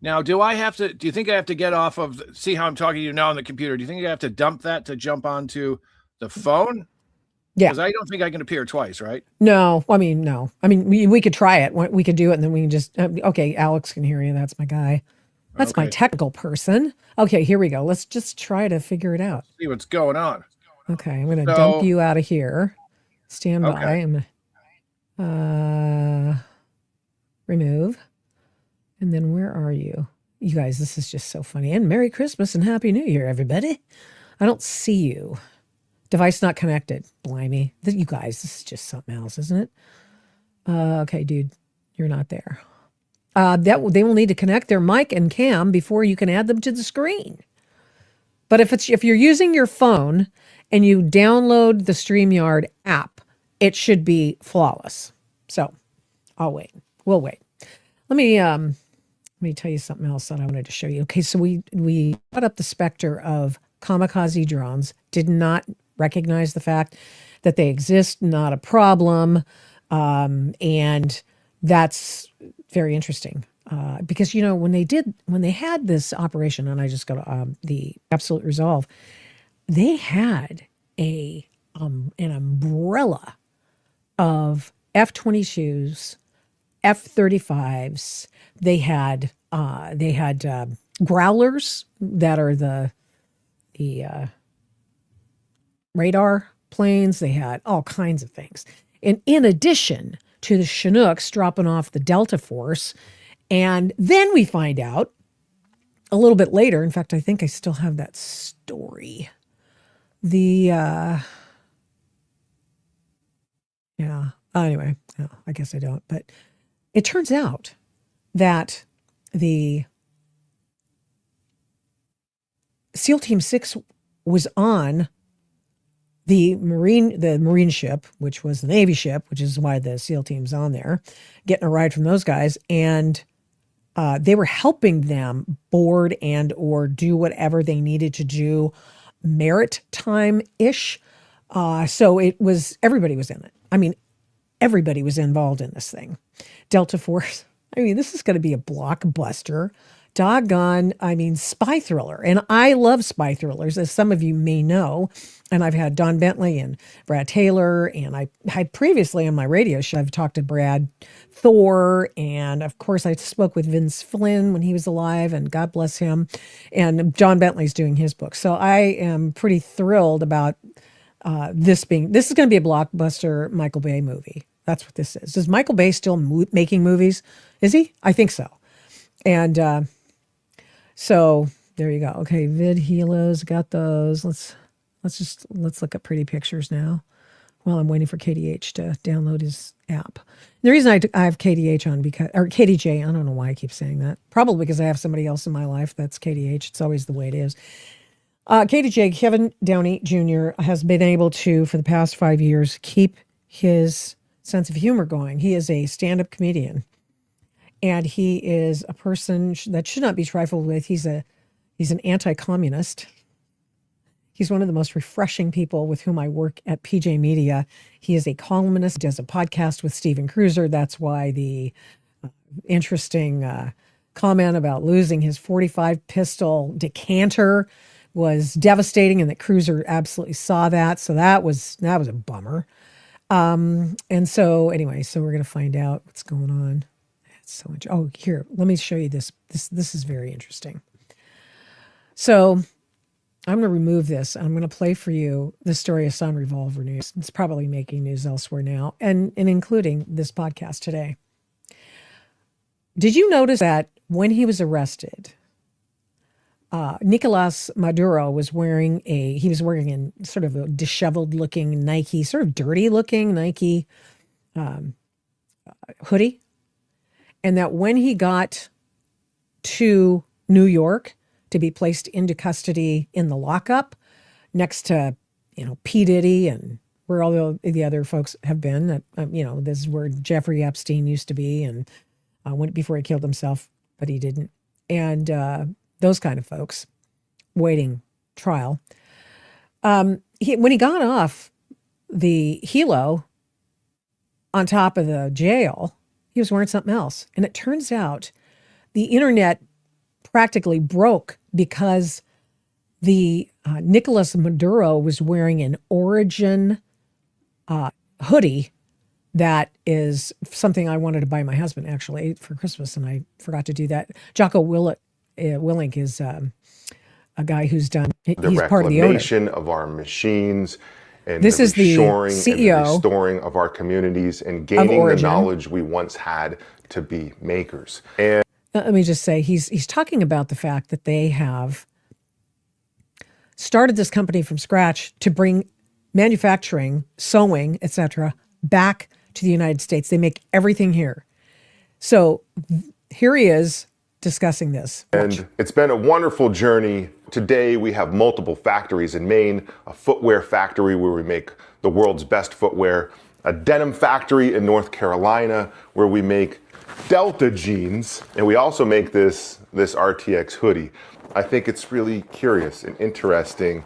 Now, do you think I have to get off of, see how I'm talking to you now on the computer? Do you think I have to dump that to jump onto the phone? Yeah. Because I don't think I can appear twice, right? No. No. We could try it. We could do it, and then we can just, okay, Alex can hear you. That's my guy. That's my technical person. Okay, here we go. Let's just try to figure it out. See what's going on. Okay, I'm going to dump you out of here. Stand by. I'm going to remove. And then where are you? You guys, this is just so funny. And Merry Christmas and Happy New Year, everybody. I don't see you. Device not connected. Blimey. You guys, this is just something else, isn't it? Okay, dude, you're not there. They will need to connect their mic and cam before you can add them to the screen. But if you're using your phone and you download the StreamYard app, it should be flawless. So I'll wait. We'll wait. Let me tell you something else that I wanted to show you. Okay, so we brought up the specter of kamikaze drones, did not recognize the fact that they exist, not a problem. And that's very interesting. because when they had this operation, and I just got the Absolute Resolve, they had an umbrella of F-22s, F-35s. They had growlers that are the radar planes. They had all kinds of things, and in addition to the Chinooks dropping off the Delta Force. And then we find out a little bit later, in fact, I think I still have that story. Anyway, no, I guess I don't. But it turns out that the SEAL Team 6 was on the Marine ship, which was the Navy ship, which is why the SEAL Team's on there, getting a ride from those guys. And they were helping them board and or do whatever they needed to do maritime-ish. So everybody was in it. I mean, everybody was involved in this thing. Delta Force. I mean, this is going to be a blockbuster. Doggone, spy thriller. And I love spy thrillers, as some of you may know. And I've had Don Bentley and Brad Taylor. And I had previously on my radio show, I've talked to Brad Thor. And of course, I spoke with Vince Flynn when he was alive, and God bless him. And John Bentley's doing his book. So I am pretty thrilled about this is going to be a blockbuster Michael Bay movie. That's what this is. Is Michael Bay still making movies? Is he? I think so. And so there you go. Okay, vid helos, got those. Let's look at pretty pictures now while I'm waiting for KDH to download his app. The reason I have KDH on or KDJ, I don't know why I keep saying that. Probably because I have somebody else in my life that's KDH. It's always the way it is. KDJ, Kevin Downey Jr., has been able to, for the past 5 years, keep his sense of humor going. He is a stand-up comedian. And he is a person that should not be trifled with. He's an anti-communist. He's one of the most refreshing people with whom I work at PJ Media. He is a columnist, does a podcast with Steven Cruiser. That's why the interesting comment about losing his .45 pistol decanter was devastating, and that Cruiser absolutely saw that. So that was a bummer. And so anyway, so we're going to find out what's going on. So much. Oh, here, let me show you this. This is very interesting. So I'm going to remove this. I'm going to play for you the story of Sun Revolver News. It's probably making news elsewhere now, and including this podcast today. Did you notice that when he was arrested, Nicolas Maduro was wearing a sort of a disheveled looking Nike, sort of dirty looking Nike hoodie? And that when he got to New York to be placed into custody in the lockup next to, P. Diddy and where all the other folks have been, this is where Jeffrey Epstein used to be, and went before he killed himself, but he didn't. And those kind of folks waiting trial. When he got off the helo on top of the jail, he was wearing something else. And it turns out the internet practically broke because the Nicolas Maduro was wearing an Origin hoodie that is something I wanted to buy my husband, actually, for Christmas, and I forgot to do that. Jocko Willink is a guy who's done, he's part of the owner. Reclamation of our machines, and this is the reshoring CEO and the restoring of our communities, and gaining the knowledge we once had to be makers. And let me just say, he's talking about the fact that they have started this company from scratch to bring manufacturing, sewing, etc., back to the United States. They make everything here. So here he is discussing this. And it's been a wonderful journey. Today we have multiple factories in Maine, a footwear factory where we make the world's best footwear, a denim factory in North Carolina where we make Delta jeans, and we also make this RTX hoodie. I think it's really curious and interesting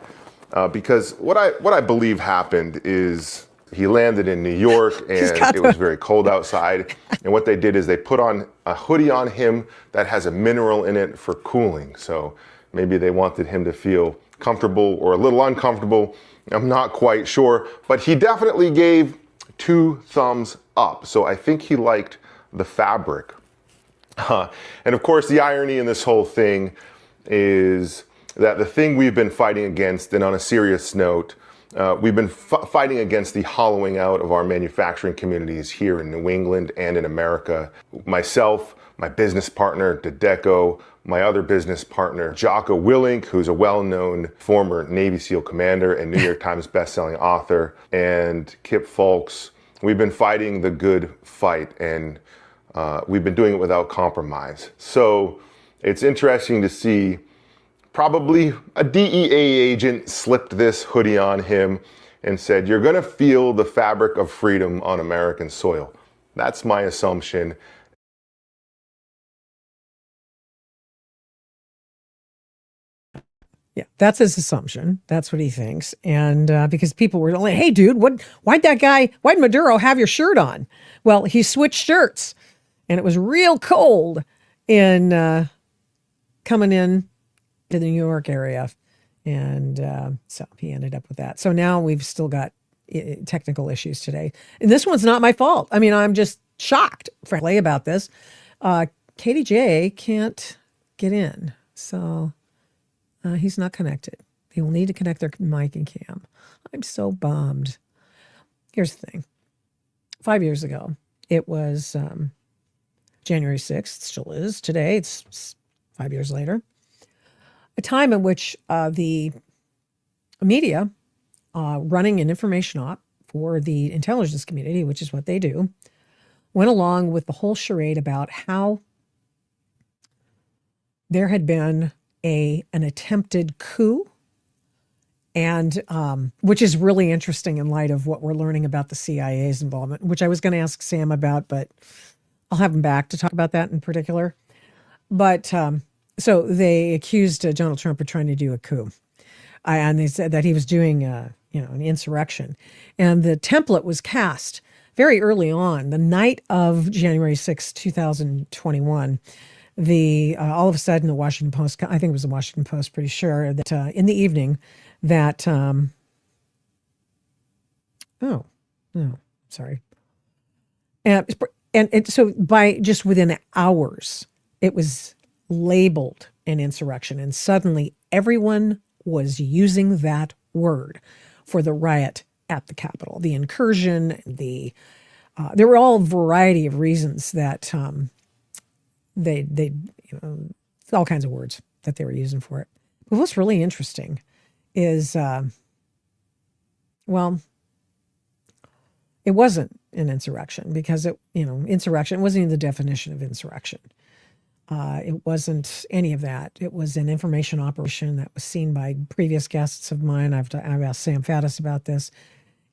because what I believe happened is He landed in New York, and it was very cold outside. And what they did is they put on a hoodie on him that has a mineral in it for cooling. So maybe they wanted him to feel comfortable or a little uncomfortable. I'm not quite sure, but he definitely gave 2 thumbs up. So I think he liked the fabric. And of course, the irony in this whole thing is that the thing we've been fighting against, and on a serious note, we've been fighting against the hollowing out of our manufacturing communities here in New England and in America. Myself, my business partner, Dedeco, my other business partner, Jocko Willink, who's a well-known former Navy SEAL commander and New York Times bestselling author, and Kip Fulks. We've been fighting the good fight, and we've been doing it without compromise. So it's interesting to see probably a DEA agent slipped this hoodie on him and said, "You're gonna feel the fabric of freedom on American soil." That's my assumption. Yeah, that's his assumption. That's what he thinks. And because people were like, "Hey, dude, why'd Maduro have your shirt on?" Well, he switched shirts, and it was real cold in coming in to the New York area. And so he ended up with that. So now we've still got technical issues today. And this one's not my fault. I mean, I'm just shocked, frankly, about this. KDJ can't get in. So he's not connected. He will need to connect their mic and cam. I'm so bummed. Here's the thing. 5 years ago, it was January 6th, still is today. It's 5 years later. A time in which the media, running an information op for the intelligence community, which is what they do, went along with the whole charade about how there had been an attempted coup, and which is really interesting in light of what we're learning about the CIA's involvement, which I was going to ask Sam about, but I'll have him back to talk about that in particular. But so they accused Donald Trump of trying to do a coup, and they said that he was doing an insurrection, and the template was cast very early on, the night of January 6, 2021. All of a sudden, the Washington Post, I think it was the Washington Post, pretty sure, that in the evening that, sorry. And so by just within hours, it was labeled an insurrection. And suddenly everyone was using that word for the riot at the Capitol, the incursion, there were all a variety of reasons that they all kinds of words that they were using for it. But what's really interesting is, it wasn't an insurrection because insurrection wasn't even the definition of insurrection. It wasn't any of that. It was an information operation that was seen by previous guests of mine. I've asked Sam Faddis about this,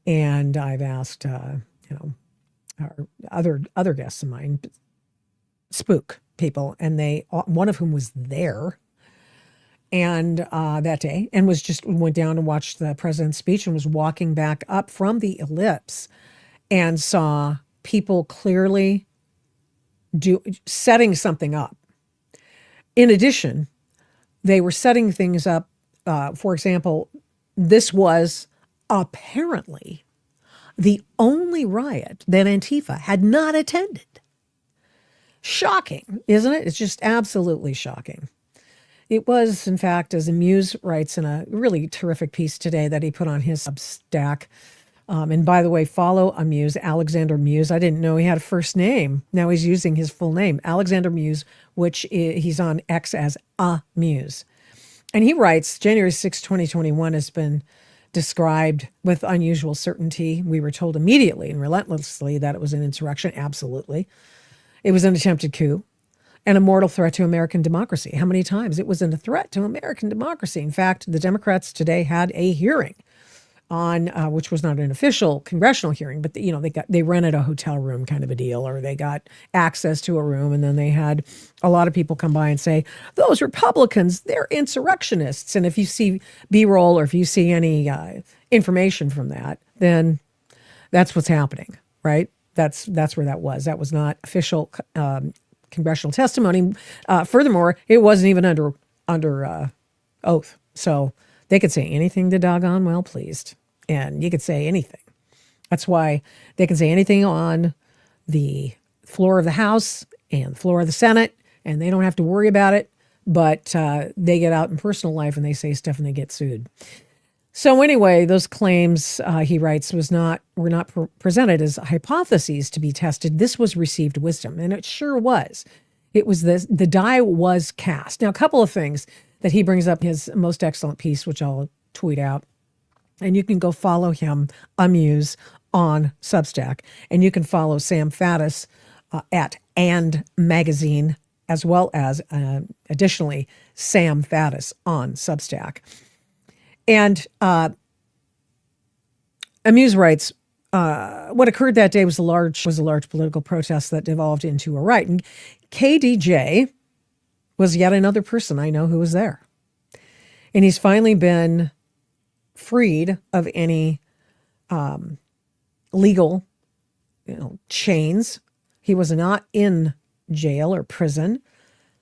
and I've asked our other guests of mine, spook people, and one of whom was there and that day, and went down and watched the president's speech, and was walking back up from the ellipse and saw people clearly setting something up. In addition, they were setting things up. For example, this was apparently the only riot that Antifa had not attended. Shocking, isn't it? It's just absolutely shocking. It was, in fact, as Muse writes in a really terrific piece today that he put on his Substack. And by the way, follow Amuse, Alexander Muse. I didn't know he had a first name. Now he's using his full name, Alexander Muse, which he's on X as Muse. And he writes, January 6, 2021 has been described with unusual certainty. We were told immediately and relentlessly that it was an insurrection. Absolutely. It was an attempted coup and a mortal threat to American democracy. How many times? It was a threat to American democracy. In fact, the Democrats today had a hearing on, which was not an official congressional hearing, but they rented a hotel room kind of a deal, or they got access to a room, and then they had a lot of people come by and say, those Republicans, they're insurrectionists. And if you see B-roll or if you see any information from that, then That's what's happening, right? That's where that was. That was not official congressional testimony. Furthermore, it wasn't even under oath, so they could say anything to doggone well pleased, and you could say anything. That's why they can say anything on the floor of the House and the floor of the Senate, and they don't have to worry about it. But they get out in personal life and they say stuff and they get sued. So anyway, those claims, he writes, were not presented as hypotheses to be tested. This was received wisdom, and it sure was. It was the die was cast. Now, a couple of things that he brings up in his most excellent piece, which I'll tweet out, and you can go follow him, Amuse, on Substack, and you can follow Sam Faddis at And Magazine, as well as additionally Sam Faddis on Substack. And Amuse writes, what occurred that day was a large political protest that devolved into a riot. And KDJ was yet another person I know who was there. And he's finally been freed of any legal chains. He was not in jail or prison,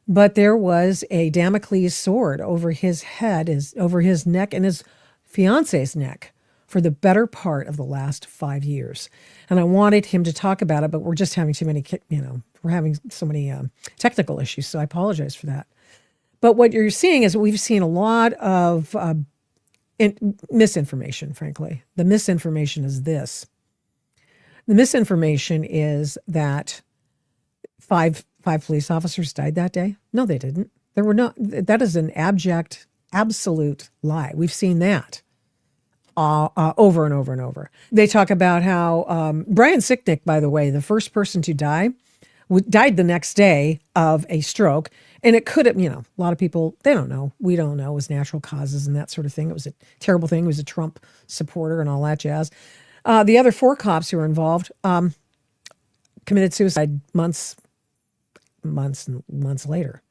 but there was a Damocles sword over his head, over his neck and his fiance's neck for the better part of the last 5 years. And I wanted him to talk about it, but we're just having too many, we're having so many technical issues. So I apologize for that. But what you're seeing is we've seen a lot of misinformation, frankly. The misinformation is this. The misinformation is that five police officers died that day. No, they didn't. There were not. That is an abject, absolute lie. We've seen that over and over and over. They talk about how Brian Sicknick, by the way, the first person to die, died the next day of a stroke. And it could have, a lot of people, they don't know. We don't know. It was natural causes and that sort of thing. It was a terrible thing. He was a Trump supporter and all that jazz. The other 4 cops who were involved committed suicide months later.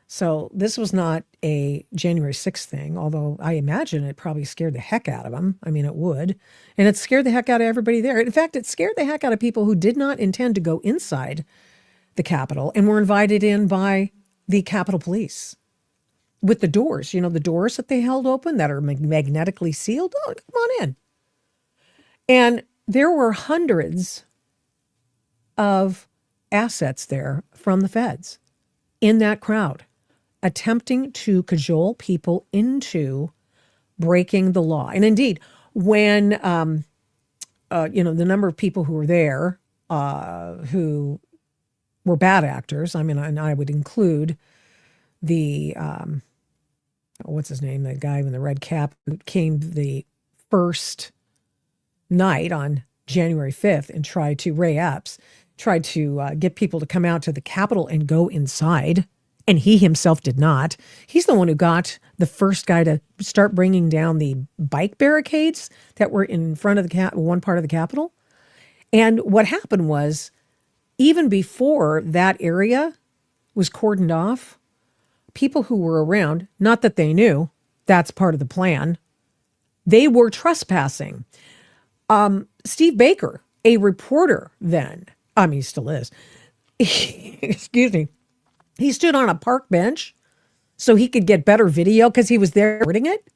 So this was not a January 6th thing, although I imagine it probably scared the heck out of them. I mean, it would. And it scared the heck out of everybody there. In fact, it scared the heck out of people who did not intend to go inside the Capitol and were invited in by the Capitol Police with the doors, the doors that they held open that are magnetically sealed. Oh, come on in. And there were hundreds of assets there from the feds in that crowd, attempting to cajole people into breaking the law. And indeed, when, the number of people who were there who were bad actors, and I would include the, what's his name, the guy in the red cap who came the first night on January 5th and tried to get people to come out to the Capitol and go inside, and he himself did not. He's the one who got the first guy to start bringing down the bike barricades that were in front of one part of the Capitol. And what happened was, even before that area was cordoned off, people who were around, not that they knew, that's part of the plan, they were trespassing. Steve Baker, a reporter then, he still is, excuse me, he stood on a park bench so he could get better video because he was there recording it.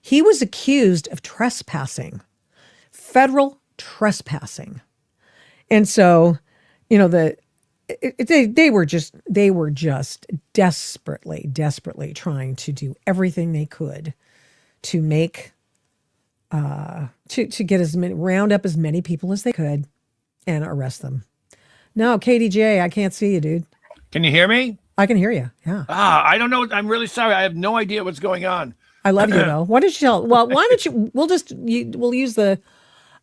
He was accused of trespassing, federal trespassing. And so, they were just desperately trying to do everything they could to make to get round up as many people as they could and arrest them. No, KDJ, I can't see you, dude. Can you hear me? I can hear you. Yeah. I don't know. I'm really sorry. I have no idea what's going on. I love you though. Why don't you tell? Well, why don't you? We'll use the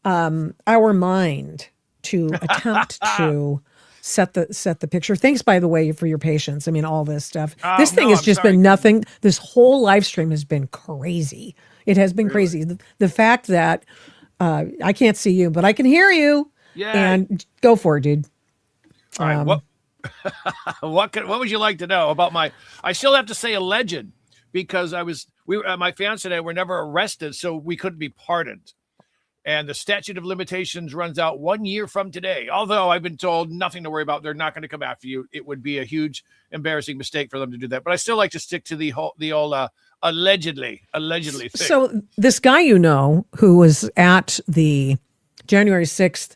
our mind to attempt to set the picture. Thanks, by the way, for your patience. All this stuff. This thing has just been nothing. This whole live stream has been crazy. It has been crazy. The fact that I can't see you, but I can hear you. Yeah. And go for it, dude. All right. What would you like to know about I still have to say alleged because my fiance and I were never arrested, so we couldn't be pardoned. And the statute of limitations runs out 1 year from today. Although I've been told nothing to worry about. They're not going to come after you. It would be a huge, embarrassing mistake for them to do that. But I still like to stick to the old allegedly thing. So this guy, you know, who was at the January 6th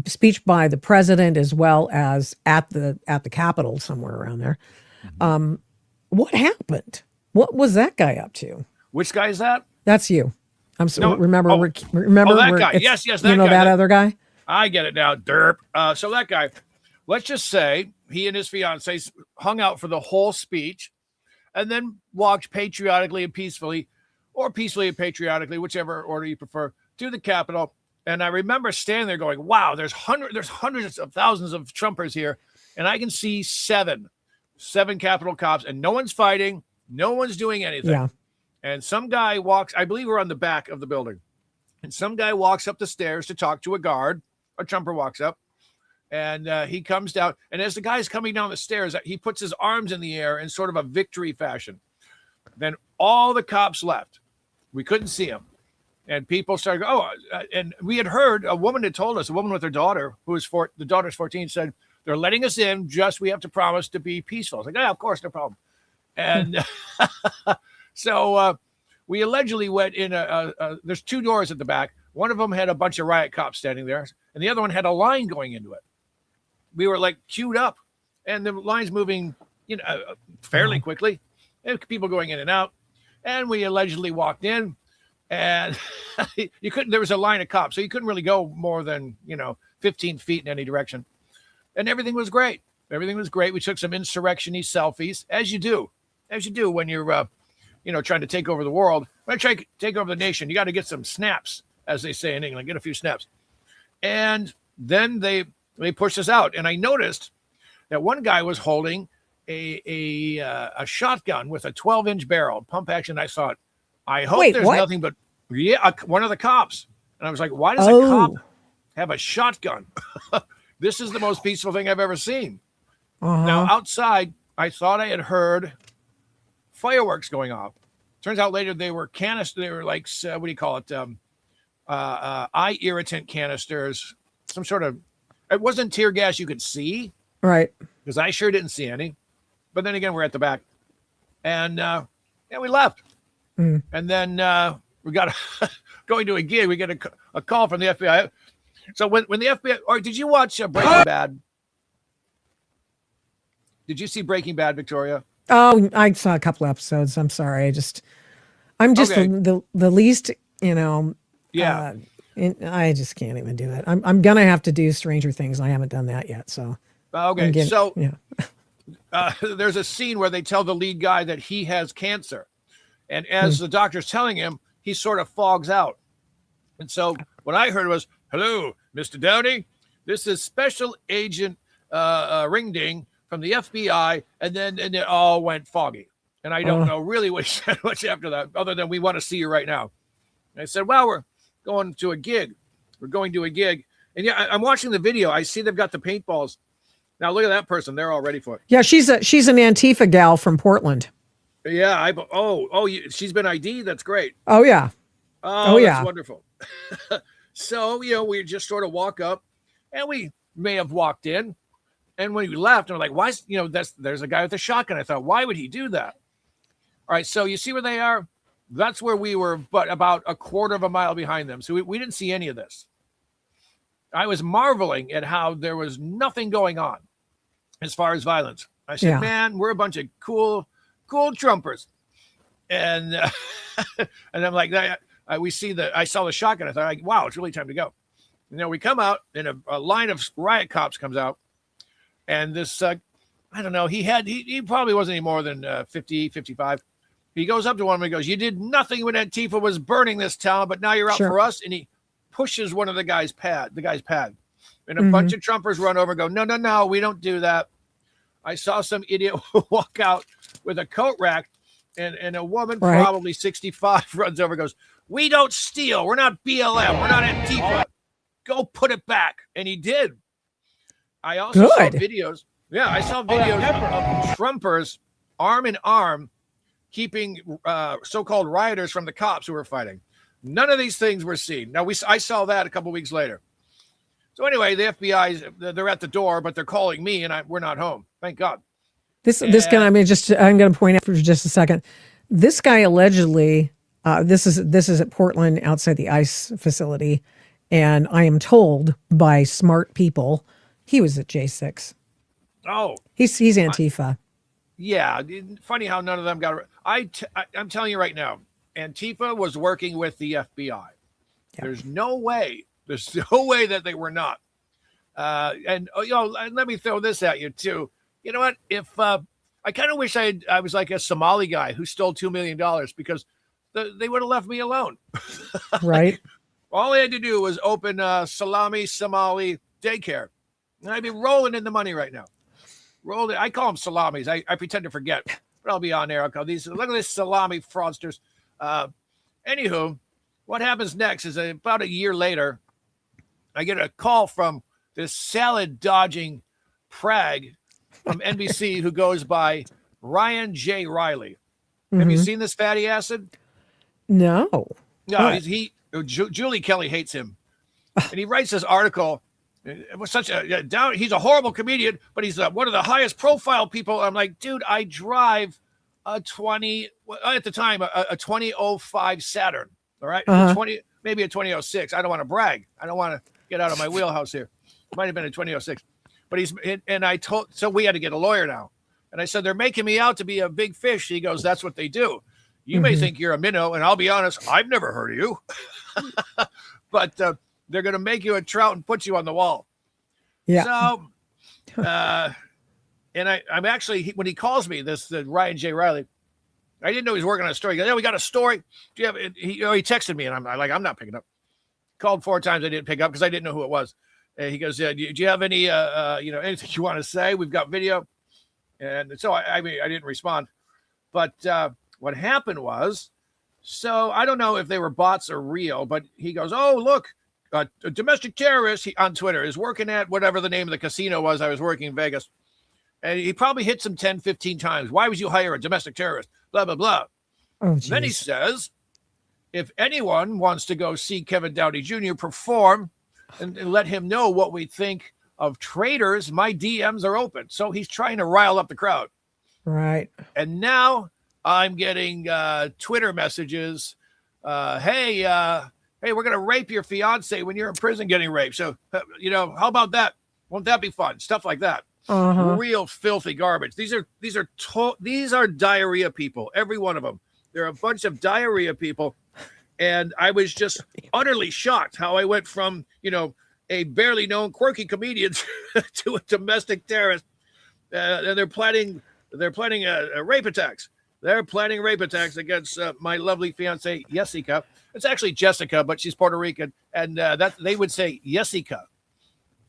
speech by the president, as well as at the Capitol somewhere around there. What happened? What was that guy up to? Which guy is that? That's you. I'm so No. remember. Oh. Remember that we're- guy. it's- Yes, that you know guy. that other guy. I get it now. Derp. So that guy, let's just say he and his fiance hung out for the whole speech and then walked patriotically and peacefully, or peacefully and patriotically, whichever order you prefer, to the Capitol. And I remember standing there going, wow, there's hundreds of thousands of Trumpers here. And I can see seven Capitol cops, and no one's fighting. No one's doing anything. Yeah. And some guy walks, I believe we're on the back of the building. And some guy walks up the stairs to talk to a guard. A Trumper walks up, and he comes down. And as the guy's coming down the stairs, he puts his arms in the air in sort of a victory fashion. Then all the cops left. We couldn't see him. And people started, and we had heard, a woman had told us, a woman with her daughter, the daughter's 14, said, they're letting us in, just we have to promise to be peaceful. I was like, yeah, of course, no problem. And so we allegedly went in there's two doors at the back. One of them had a bunch of riot cops standing there, and the other one had a line going into it. We were like queued up, and the line's moving, fairly quickly, and people going in and out. And we allegedly walked in, and there was a line of cops, so you couldn't really go more than, 15 feet in any direction. And everything was great. Everything was great. We took some insurrection-y selfies, as you do when you're, trying to take over the world. When I try to take over the nation, you got to get some snaps, as they say in England, get a few snaps. And then they pushed us out. And I noticed that one guy was holding a shotgun with a 12-inch barrel, pump action. I thought, I hope there's nothing but, one of the cops. And I was like, why does a cop have a shotgun? This is the most peaceful thing I've ever seen. Now, outside, I thought I had heard fireworks going off. Turns out later they were canisters. They were like, what do you call it? Eye irritant canisters. Some sort of, it wasn't tear gas you could see. Right. Because I sure didn't see any. But then again, we're at the back. And we left. And then we got going to a gig. We get a call from the FBI. So when the FBI, or did you watch Breaking Bad? Did you see Breaking Bad, Victoria? Oh, I saw a couple episodes. I'm sorry. I'm just Okay. the least, Yeah. I just can't even do it. I'm going to have to do Stranger Things. I haven't done that yet. So, Okay. yeah. There's a scene where they tell the lead guy that he has cancer. And as the doctor's telling him, he sort of fogs out. And so what I heard was, hello, Mr. Downey. This is Special Agent Ring Ding from the FBI. And then it all went foggy. And I don't know really what he said much after that, other than we want to see you right now. And I said, well, we're going to a gig. We're going to a gig. And yeah, I'm watching the video. I see they've got the paintballs. Now look at that person. They're all ready for it. Yeah, she's an Antifa gal from Portland. Yeah. She's been ID'd. That's great. Oh, yeah. Oh, yeah. That's wonderful. So, we just sort of walk up, and we may have walked in. And when we left, and we're like, why is, there's a guy with a shotgun. I thought, why would he do that? All right. So you see where they are? That's where we were, but about a quarter of a mile behind them. So we didn't see any of this. I was marveling at how there was nothing going on as far as violence. I said, man, we're a bunch of cool Trumpers. And and I'm like, I saw the shotgun. I thought, wow, it's really time to go. We come out, and a line of riot cops comes out. And this, I don't know, he probably wasn't any more than 50, 55. He goes up to one of them and goes, you did nothing when Antifa was burning this town, but now you're out for us. And he pushes one of the guy's pad. And a bunch of Trumpers run over and go, no, we don't do that. I saw some idiot walk out with a coat rack, and a woman, probably 65, runs over and goes, we don't steal. We're not BLM. We're not Antifa. Go put it back. And he did. I also saw videos. Yeah, I saw videos of Trumpers arm in arm keeping so-called rioters from the cops who were fighting. None of these things were seen. Now I saw that a couple weeks later. So anyway, the FBI, they're at the door, but they're calling me, and we're not home. Thank God. This guy. I'm going to point out for just a second. This guy allegedly, this is at Portland outside the ICE facility, and I am told by smart people he was at J6. Oh, he's Antifa. Yeah, funny how none of them got. I'm telling you right now, Antifa was working with the FBI. Yeah. There's no way that they were not. And let me throw this at you too. You know what? If I kind of wish I was like a Somali guy who stole $2 million, because they would have left me alone. Right. All I had to do was open Somali daycare, and I'd be rolling in the money right now. I call them salamis. I pretend to forget, but I'll be on there. I'll call these. Look at these salami fraudsters. Anywho, what happens next is about a year later, I get a call from this salad dodging prag from NBC who goes by Ryan J. Riley. Mm-hmm. Have you seen this fatty acid? No. No, Julie Kelly hates him, and he writes this article. It was such he's a horrible comedian, but he's one of the highest profile people. I'm like, dude, I drive a 2005 Saturn. All right. 20, maybe a 2006. I don't want to brag. I don't want to get out of my wheelhouse here. Might have been a 2006, but so we had to get a lawyer now. And I said, they're making me out to be a big fish. He goes, that's what they do. You may think you're a minnow, and I'll be honest, I've never heard of you, but they're going to make you a trout and put you on the wall. Yeah. So, and I'm actually, when he calls me, this Ryan J. Riley, I didn't know he was working on a story. He goes, yeah, we got a story. Do you have it? He texted me, and I'm like, I'm not picking up. Called 4 times. I didn't pick up because I didn't know who it was. And he goes, do you have any, anything you want to say? We've got video. And so I didn't respond. But what happened was, so I don't know if they were bots or real, but he goes, oh, look, a domestic terrorist on Twitter is working at whatever the name of the casino was. I was working in Vegas. And he probably hits him 10, 15 times. Why would you hire a domestic terrorist? Blah, blah, blah. Oh, then he says, if anyone wants to go see Kevin Downey Jr. perform and let him know what we think of traitors, my DMs are open. So he's trying to rile up the crowd. Right. And now I'm getting Twitter messages. Hey, we're going to rape your fiance when you're in prison getting raped. So, how about that? Won't that be fun? Stuff like that. Real filthy garbage. These are diarrhea people. Every one of them. They're a bunch of diarrhea people. And I was just utterly shocked how I went from, a barely known quirky comedian to a domestic terrorist. And they're planning rape attacks. They're planning rape attacks against my lovely fiance, Jessica. It's actually Jessica, but she's Puerto Rican. And that they would say Jessica.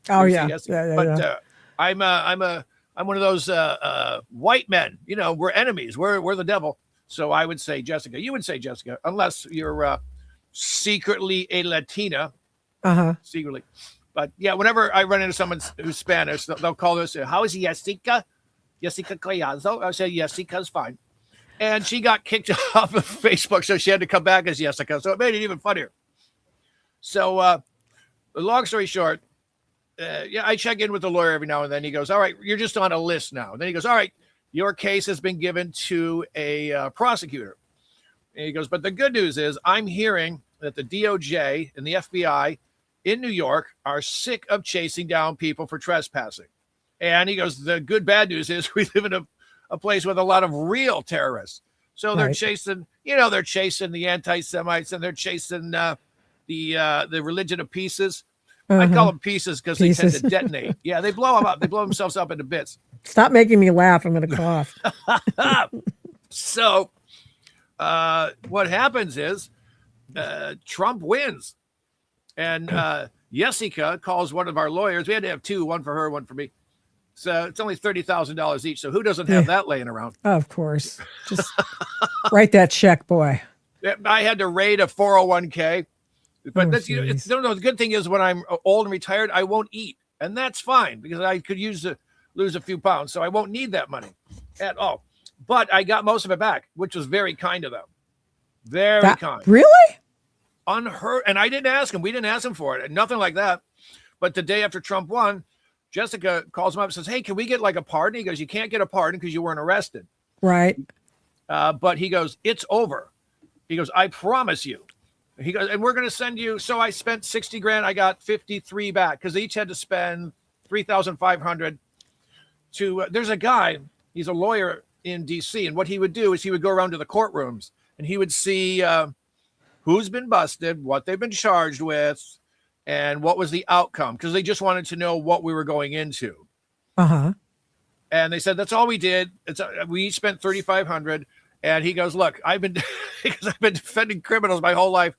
Oh, yeah. But I'm one of those white men. We're enemies. We're the devil. So I would say Jessica. You would say Jessica, unless you're secretly a Latina. Secretly. But yeah, whenever I run into someone who's Spanish, they'll call us, how is Jessica? Jessica Collazo. I say Jessica's fine. And she got kicked off of Facebook, so she had to come back as Jessica. So it made it even funnier. So long story short, I check in with the lawyer every now and then. He goes, all right, you're just on a list now. And then he goes, all right, your case has been given to a prosecutor. And he goes, but the good news is I'm hearing that the DOJ and the FBI in New York are sick of chasing down people for trespassing. And he goes, the bad news is we live in a place with a lot of real terrorists. So they're chasing, they're chasing the anti-Semites, and they're chasing the religion of pieces. I call them pieces because they tend to detonate. Yeah, they blow them up. They blow themselves up into bits. Stop making me laugh. I'm going to cough. So what happens is Trump wins. And Jessica calls one of our lawyers. We had to have 2, one for her, one for me. So it's only $30,000 each. So who doesn't have that laying around? Of course. Just write that check, boy. I had to raid a 401k. But the good thing is when I'm old and retired, I won't eat. And that's fine because I could lose a few pounds. So I won't need that money at all. But I got most of it back, which was very kind of them. Very kind. Really? unheard. And I didn't ask him. We didn't ask him for it. Nothing like that. But the day after Trump won, Jessica calls him up and says, hey, can we get like a pardon? He goes, you can't get a pardon because you weren't arrested. Right. But he goes, it's over. He goes, I promise you. He goes, and we're going to send you. So I spent 60 grand. I got 53 back because they each had to spend 3,500 to, there's a guy, he's a lawyer in DC. And what he would do is he would go around to the courtrooms and he would see who's been busted, what they've been charged with, and what was the outcome. Because they just wanted to know what we were going into. Uh-huh. And they said, that's all we did. We each spent 3,500. And he goes, look, because I've been defending criminals my whole life.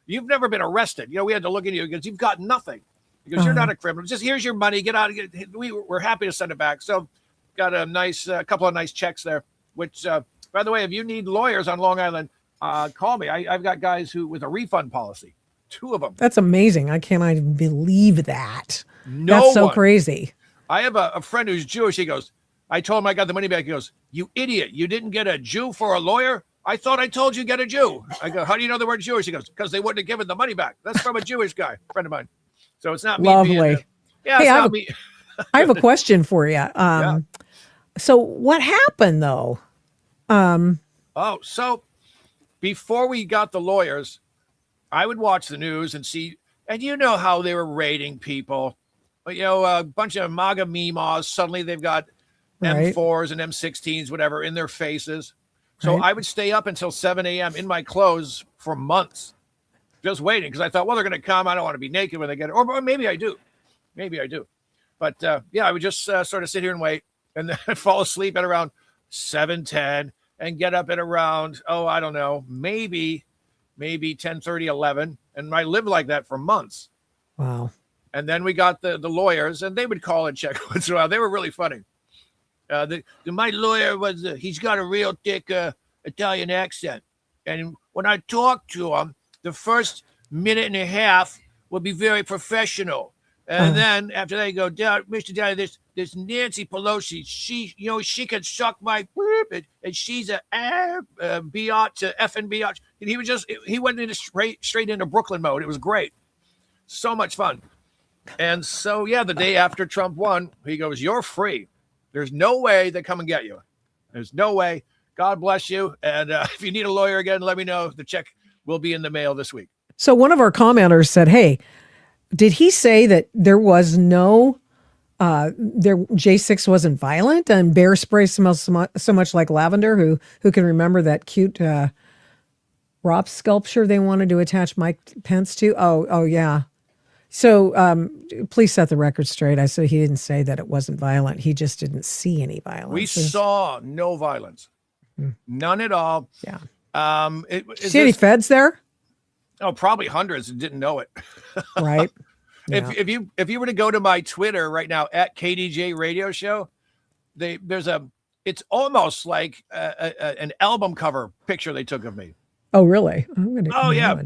You've never been arrested. You know, we had to look into you because you've got nothing. Because you're not a criminal. Just here's your money. Get out. We're happy to send it back. So got a couple of nice checks there, which, by the way, if you need lawyers on Long Island, call me. I've got guys with a refund policy, 2 of them. That's amazing. I cannot even believe that. No That's so one. crazy. I have a friend who's Jewish. He goes, I told him I got the money back. He goes, you idiot. You didn't get a Jew for a lawyer? I thought I told you get a Jew. I go, how do you know the word Jewish? He goes, because they wouldn't have given the money back. That's from a Jewish guy, friend of mine. So it's not me. Lovely. Yeah, Hey, it's not me. I have a question for you. Yeah. So what happened though? So before we got the lawyers, I would watch the news and see, and you know how they were rating people. You know, a bunch of MAGA memas, suddenly they've got Right. M4s and M16s, whatever, in their faces. So Right. I would stay up until 7 a.m. in my clothes for months, just waiting, because I thought, well, they're going to come. I don't want to be naked when they get it. Or maybe I do. Maybe I do. But yeah, I would just sort of sit here and wait and then fall asleep at around 7:10 and get up at around, I don't know, maybe 10:30, 11. And I lived like that for months. Wow. And then we got the lawyers, and they would call and check once in a while. They were really funny. My lawyer he's got a real thick Italian accent. And when I talk to him, the first minute and a half will be very professional. And then after they go down, Mr. Daddy, this Nancy Pelosi, she can suck my whoop, and she's a biatch, effing biatch. And he went into straight into Brooklyn mode. It was great. So much fun. And so, yeah, the day after Trump won, he goes, you're free. There's no way they come and get you. There's no way. God bless you. And if you need a lawyer again, let me know. The check will be in the mail this week. So one of our commenters said, hey, did he say that there was no, J6 wasn't violent and bear spray smells so much like lavender? Who can remember that cute ROP sculpture they wanted to attach Mike Pence to? Oh yeah. So please set the record straight. I said he didn't say that it wasn't violent. He just didn't see any violence. We saw no violence. None at all. Yeah. See any feds there? Oh, probably hundreds and didn't know it. Right. Yeah. If you were to go to my Twitter right now at KDJ Radio Show, it's almost like an album cover picture they took of me. Oh really? Yeah.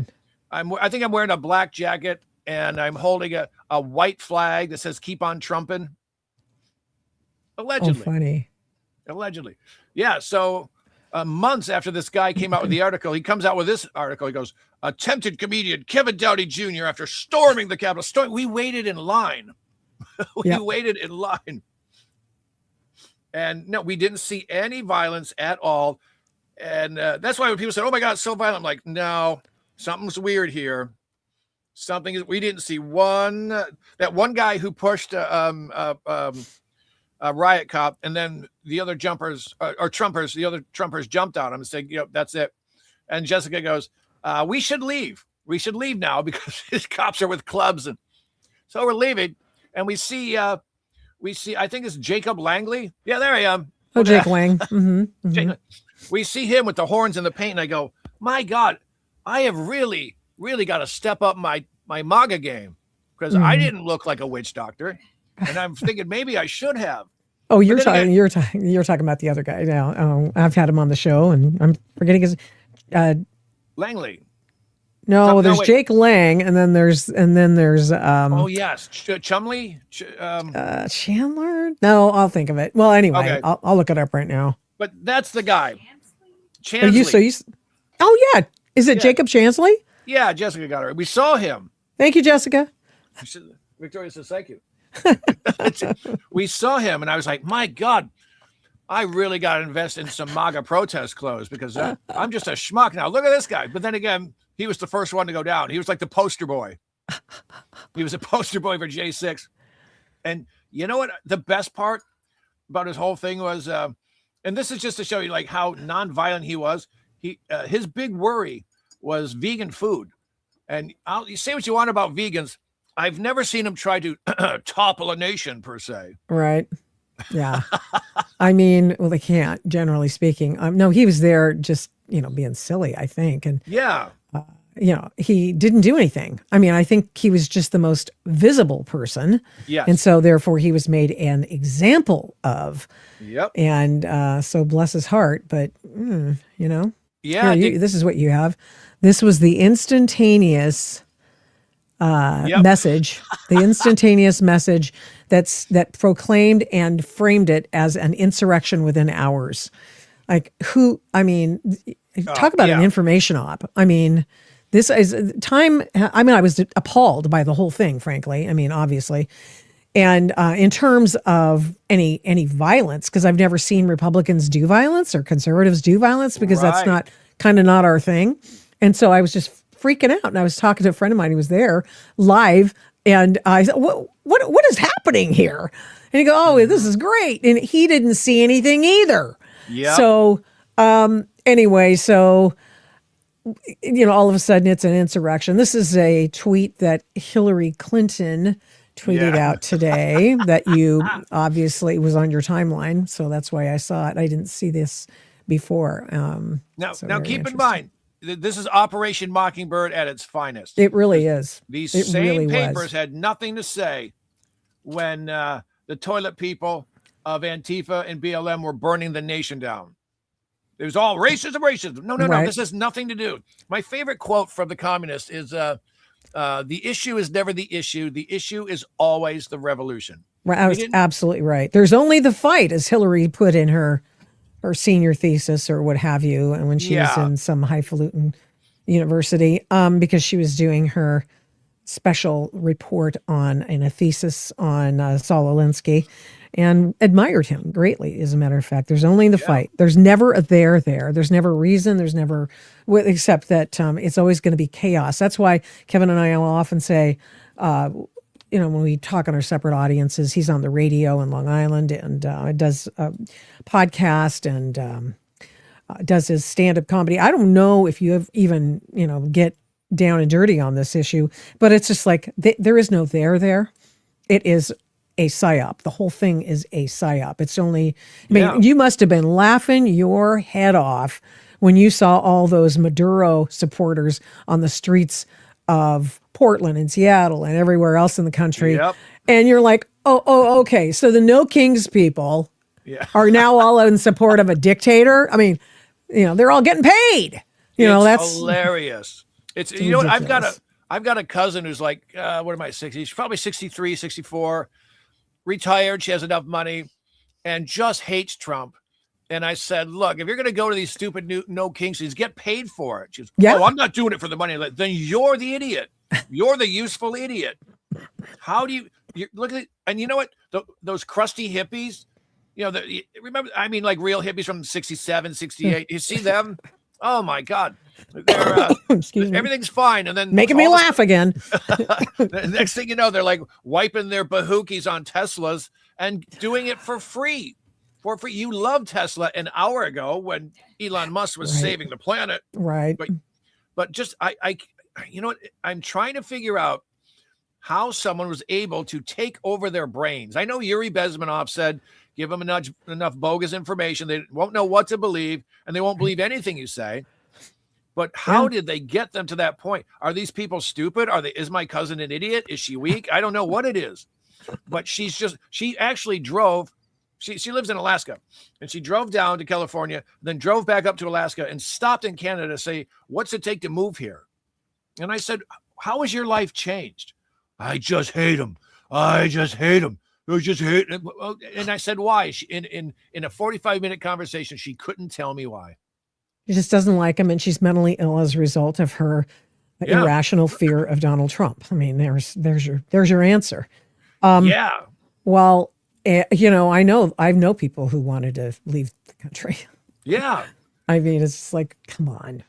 I think I'm wearing a black jacket. And I'm holding a white flag that says "Keep on Trumpin'." Allegedly. Oh, funny. Allegedly. Yeah. So months after this guy came out with the article, he comes out with this article. He goes, attempted comedian Kevin Downey Jr. after storming the Capitol. We waited in line. Waited in line. And no, we didn't see any violence at all. And that's why when people said, oh my God, it's so violent. I'm like, no, something's weird here. We didn't see that one guy who pushed a riot cop, and then the other Trumpers jumped on him and said, that's it. And Jessica goes, we should leave. We should leave now because his cops are with clubs. And so we're leaving, and we see, I think it's Jacob Langley. Yeah, there I am. Oh, Jake Lang. Mm-hmm. Jake, we see him with the horns and the paint, and I go, my God, I have really got to step up my MAGA game because I didn't look like a witch doctor, and I'm thinking maybe I should have. Oh, you're talking about the other guy now. Oh, I've had him on the show, and I'm forgetting his. Langley. No, there's Jake Lang, and then there's. Oh yes, Chumley. Chandler. No, I'll think of it. Well, anyway, okay. I'll look it up right now. But that's the guy. Chansley. Oh yeah, is it Jacob Chansley? Yeah, Jessica got it. We saw him. Thank you, Jessica. Victoria says, thank you. We saw him, and I was like, my God, I really got to invest in some MAGA protest clothes because I'm just a schmuck now. Look at this guy. But then again, he was the first one to go down. He was like the poster boy. He was a poster boy for J6. And you know what? The best part about his whole thing was, and this is just to show you like how nonviolent he was. His big worry was vegan food. And you say what you want about vegans. I've never seen him try to topple a nation per se. Right. Yeah. I mean, well, they can't, generally speaking. No, he was there just, being silly, I think. And yeah, he didn't do anything. I mean, I think he was just the most visible person. Yes. And so therefore he was made an example of. Yep. And so bless his heart, but Yeah. This is what you have. This was the instantaneous message, the instantaneous message that proclaimed and framed it as an insurrection within hours. Like talk about an information op. I mean, this is time. I mean, I was appalled by the whole thing, frankly. I mean, obviously. And in terms of any violence, because I've never seen Republicans do violence or conservatives do violence, because that's not our thing. And so I was just freaking out. And I was talking to a friend of mine who was there live. And I said, what is happening here? And he goes, oh, this is great. And he didn't see anything either. Yeah. So anyway, all of a sudden it's an insurrection. This is a tweet that Hillary Clinton tweeted out today that you obviously was on your timeline. So that's why I saw it. I didn't see this before. Now keep in mind, this is Operation Mockingbird at its finest. It really is. These same papers had nothing to say when the toilet people of Antifa and BLM were burning the nation down. It was all racism. No. This has nothing to do. My favorite quote from the communists is, the issue is never the issue. The issue is always the revolution. Right. I was absolutely right. There's only the fight, as Hillary put in her senior thesis or what have you, and when she was in some highfalutin university, because she was doing her special report on a thesis on Saul Alinsky, and admired him greatly. As a matter of fact, there's only the fight. There's never a there. There's never reason. There's never, except that it's always going to be chaos. That's why Kevin and I will often say, when we talk on our separate audiences, he's on the radio in Long Island and does a podcast and does his stand-up comedy. I don't know if you have even, get down and dirty on this issue, but it's just like there is no there. It is a psyop. The whole thing is a psyop. It's only, you must have been laughing your head off when you saw all those Maduro supporters on the streets of Portland and Seattle and everywhere else in the country. Yep. And you're like, oh, okay. So the No Kings people are now all in support of a dictator. I mean, they're all getting paid. That's hilarious. It's ridiculous. I've got a cousin who's like, what am I, 60? She's probably 63, 64, retired. She has enough money and just hates Trump. And I said, look, if you're going to go to these stupid No Kings things, get paid for it. She goes, oh, I'm not doing it for the money. Then you're the idiot. You're the useful idiot. How do you look at it? And you know what? Those crusty hippies, remember, I mean, like real hippies from 67, 68. You see them? Oh, my God. They're, Excuse me. Everything's fine. And then making me laugh again. The next thing you know, they're like wiping their bahookies on Teslas and doing it for free. For free. You loved Tesla an hour ago when Elon Musk was saving the planet. Right. But just, you know what? I'm trying to figure out how someone was able to take over their brains. I know Yuri Bezmenov said, give them enough bogus information. They won't know what to believe, and they won't believe anything you say. But how did they get them to that point? Are these people stupid? Is my cousin an idiot? Is she weak? I don't know what it is. But she actually drove. She lives in Alaska, and she drove down to California, then drove back up to Alaska and stopped in Canada to say, what's it take to move here? And I said, how has your life changed? I just hate him. I just hate him. I just hate him. And I said, why? In a 45-minute conversation, she couldn't tell me why. She just doesn't like him, and she's mentally ill as a result of her Irrational fear of Donald Trump. I mean, there's your answer. Yeah. Well, I know people who wanted to leave the country. Yeah. I mean, it's like, come on.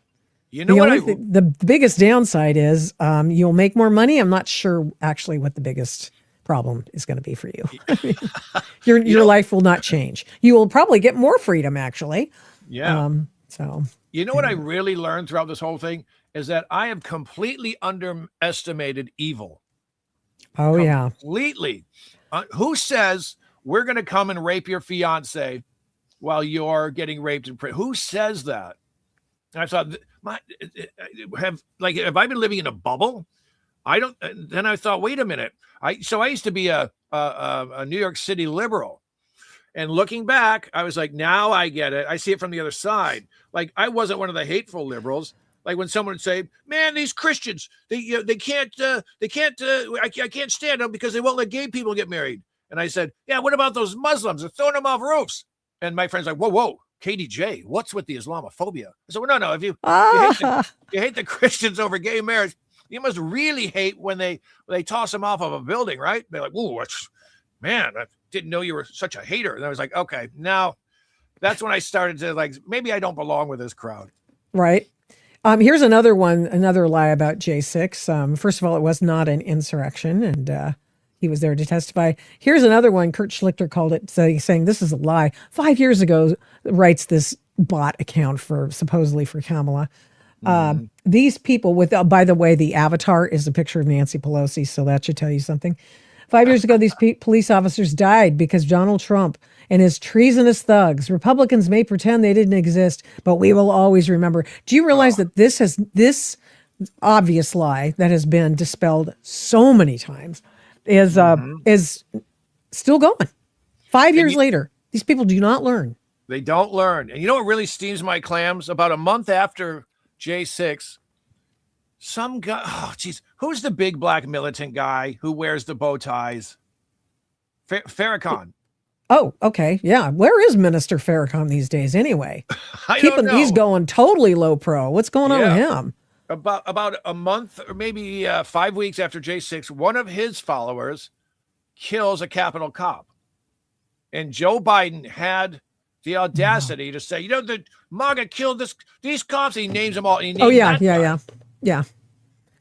You know what? The biggest downside is you'll make more money. I'm not sure actually what the biggest problem is going to be for you. I mean, your life will not change. You will probably get more freedom, actually. Yeah. So you know what I really learned throughout this whole thing is that I have completely underestimated evil. Oh, yeah. Completely. Who says we're going to come and rape your fiance while you're getting raped in prison? Who says that? And I thought, have I been living in a bubble? I don't. Then I thought, wait a minute. I used to be a New York City liberal. And looking back, I was like, now I get it. I see it from the other side. Like, I wasn't one of the hateful liberals. Like when someone would say, "Man, these Christians, they can't, I can't stand them because they won't let gay people get married." And I said, "Yeah, what about those Muslims? They're throwing them off roofs." And my friend's like, "Whoa, KDJ, what's with the Islamophobia?" I said, "Well, no. If you hate the Christians over gay marriage, you must really hate when they toss them off of a building, right?" They're like, "Whoa, man, I didn't know you were such a hater." And I was like, "Okay, now." That's when I started to maybe I don't belong with this crowd. Right. Here's another lie about J6. First of all, it was not an insurrection, and he was there to testify. Here's another one. Kurt Schlichter called it, saying this is a lie. 5 years ago, writes this bot account supposedly for Kamala. These people by the way, the avatar is a picture of Nancy Pelosi, so that should tell you something. 5 years ago, these police officers died because Donald Trump and his treasonous thugs. Republicans may pretend they didn't exist, but we will always remember. Do you realize that this obvious lie that has been dispelled so many times is still going? 5 years later, these people do not learn. They don't learn. And you know what really steams my clams? About a month after J6, some guy, who's the big black militant guy who wears the bow ties? Farrakhan. Oh, okay. Yeah. Where is Minister Farrakhan these days anyway? I don't know. He's going totally low pro. What's going on with him? About a month or maybe 5 weeks after J6, one of his followers kills a Capitol cop. And Joe Biden had the audacity to say, the MAGA killed these cops. He names them all. Yeah.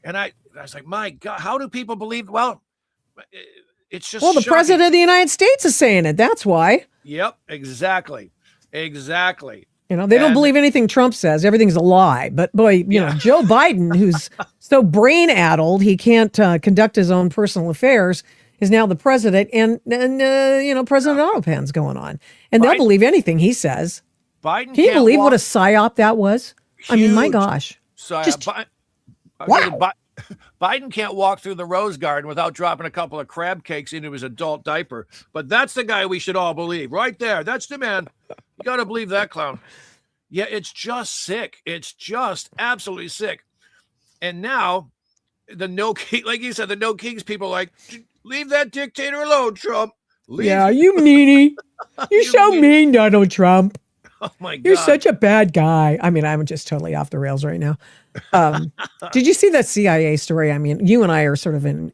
And I was like, my God, how do people believe? Well, it's just the shocking. president of the United States is saying it. That's why. Yep, exactly. They don't believe anything Trump says. Everything's a lie. But boy, Joe Biden, who's so brain addled, he can't conduct his own personal affairs, is now the president. And President Autopan's going on. And they'll believe anything he says. Biden Can you believe what a psyop that was? Huge. I mean, my gosh. Wow. Biden can't walk through the Rose Garden without dropping a couple of crab cakes into his adult diaper. But that's the guy we should all believe. Right there. That's the man. You got to believe that clown. Yeah, it's just sick. It's just absolutely sick. And now, like you said, the No Kings people are like, leave that dictator alone, Trump. Yeah, you meanie. You're so mean, Donald Trump. Oh, my God. You're such a bad guy. I mean, I'm just totally off the rails right now. Did you see that CIA story? I mean, you and I are sort of in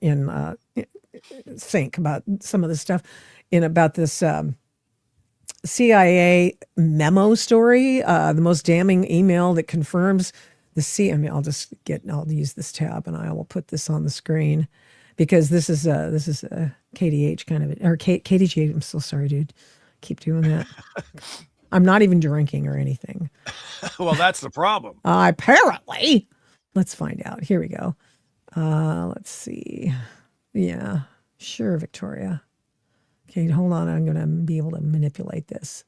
sync about some of this stuff about this CIA memo story, the most damning email that confirms the I'll use this tab and I will put this on the screen because this is a KDH kind of, or KDG. I'm so sorry, dude. Keep doing that. I'm not even drinking or anything. Well, that's the problem. Apparently. Let's find out. Here we go. Let's see. Yeah, sure, Victoria. Okay, hold on. I'm going to be able to manipulate this.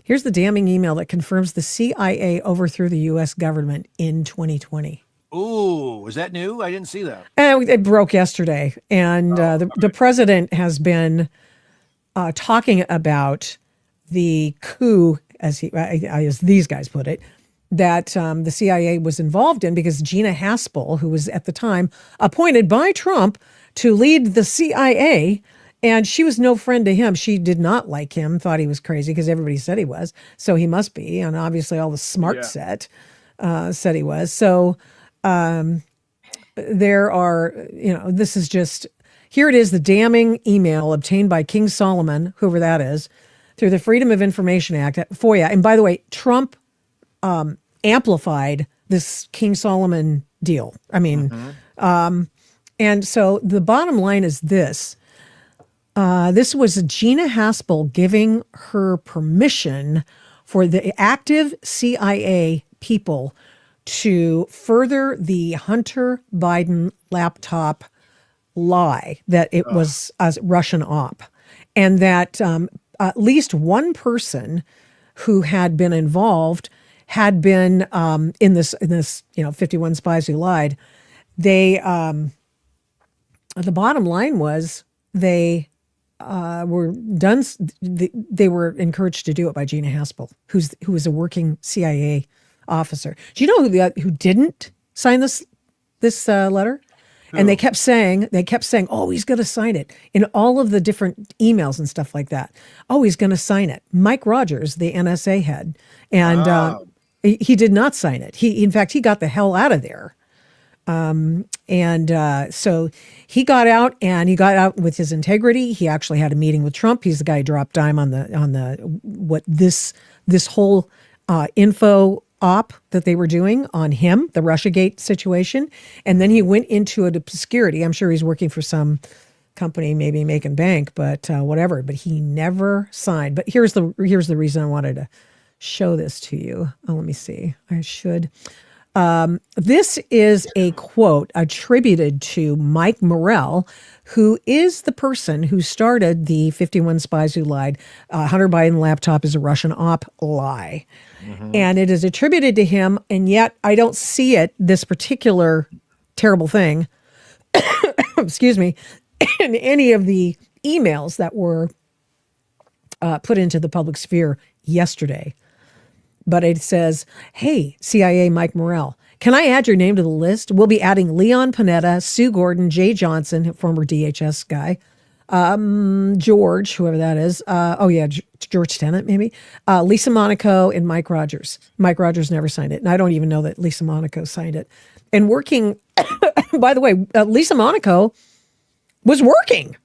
Here's the damning email that confirms the CIA overthrew the U.S. government in 2020. Ooh, is that new? I didn't see that. It broke yesterday. And the president has been talking about the coup, as these guys put it, that the CIA was involved in because Gina Haspel, who was at the time appointed by Trump to lead the CIA, and she was no friend to him. She did not like him, thought he was crazy because everybody said he was. So he must be. And obviously all the smart set said he was. So there are, this is just, here it is, the damning email obtained by King Solomon, whoever that is, through the Freedom of Information Act, FOIA. And by the way, Trump amplified this King Solomon deal. I mean, and so the bottom line is this. This was Gina Haspel giving her permission for the active CIA people to further the Hunter Biden laptop lie that it was a Russian op, and that at least one person who had been involved had been in this 51 Spies Who Lied. They the bottom line was they were done. They were encouraged to do it by Gina Haspel, who was a working CIA officer. Do you know who didn't sign this letter? Who? And they kept saying, oh, he's going to sign it in all of the different emails and stuff like that. Oh, he's going to sign it. Mike Rogers, the NSA head, and he did not sign it. In fact, he got the hell out of there. So he got out, and he got out with his integrity. He actually had a meeting with Trump. He's the guy who dropped dime on this whole info op that they were doing on him, the Russiagate situation. And then he went into an obscurity. I'm sure he's working for some company, maybe making bank, but whatever. But he never signed. But here's the reason I wanted to show this to you. Oh, let me see. I should. This is a quote attributed to Mike Morell, who is the person who started the 51 Spies Who Lied. Hunter Biden laptop is a Russian op lie. Mm-hmm. And it is attributed to him, and yet I don't see it, this particular terrible thing, excuse me, in any of the emails that were put into the public sphere yesterday. But it says, hey, CIA Mike Morell, can I add your name to the list? We'll be adding Leon Panetta, Sue Gordon, Jay Johnson, former DHS guy, George, whoever that is. George Tenet, maybe. Lisa Monaco and Mike Rogers. Mike Rogers never signed it. And I don't even know that Lisa Monaco signed it. And working, by the way, Lisa Monaco was working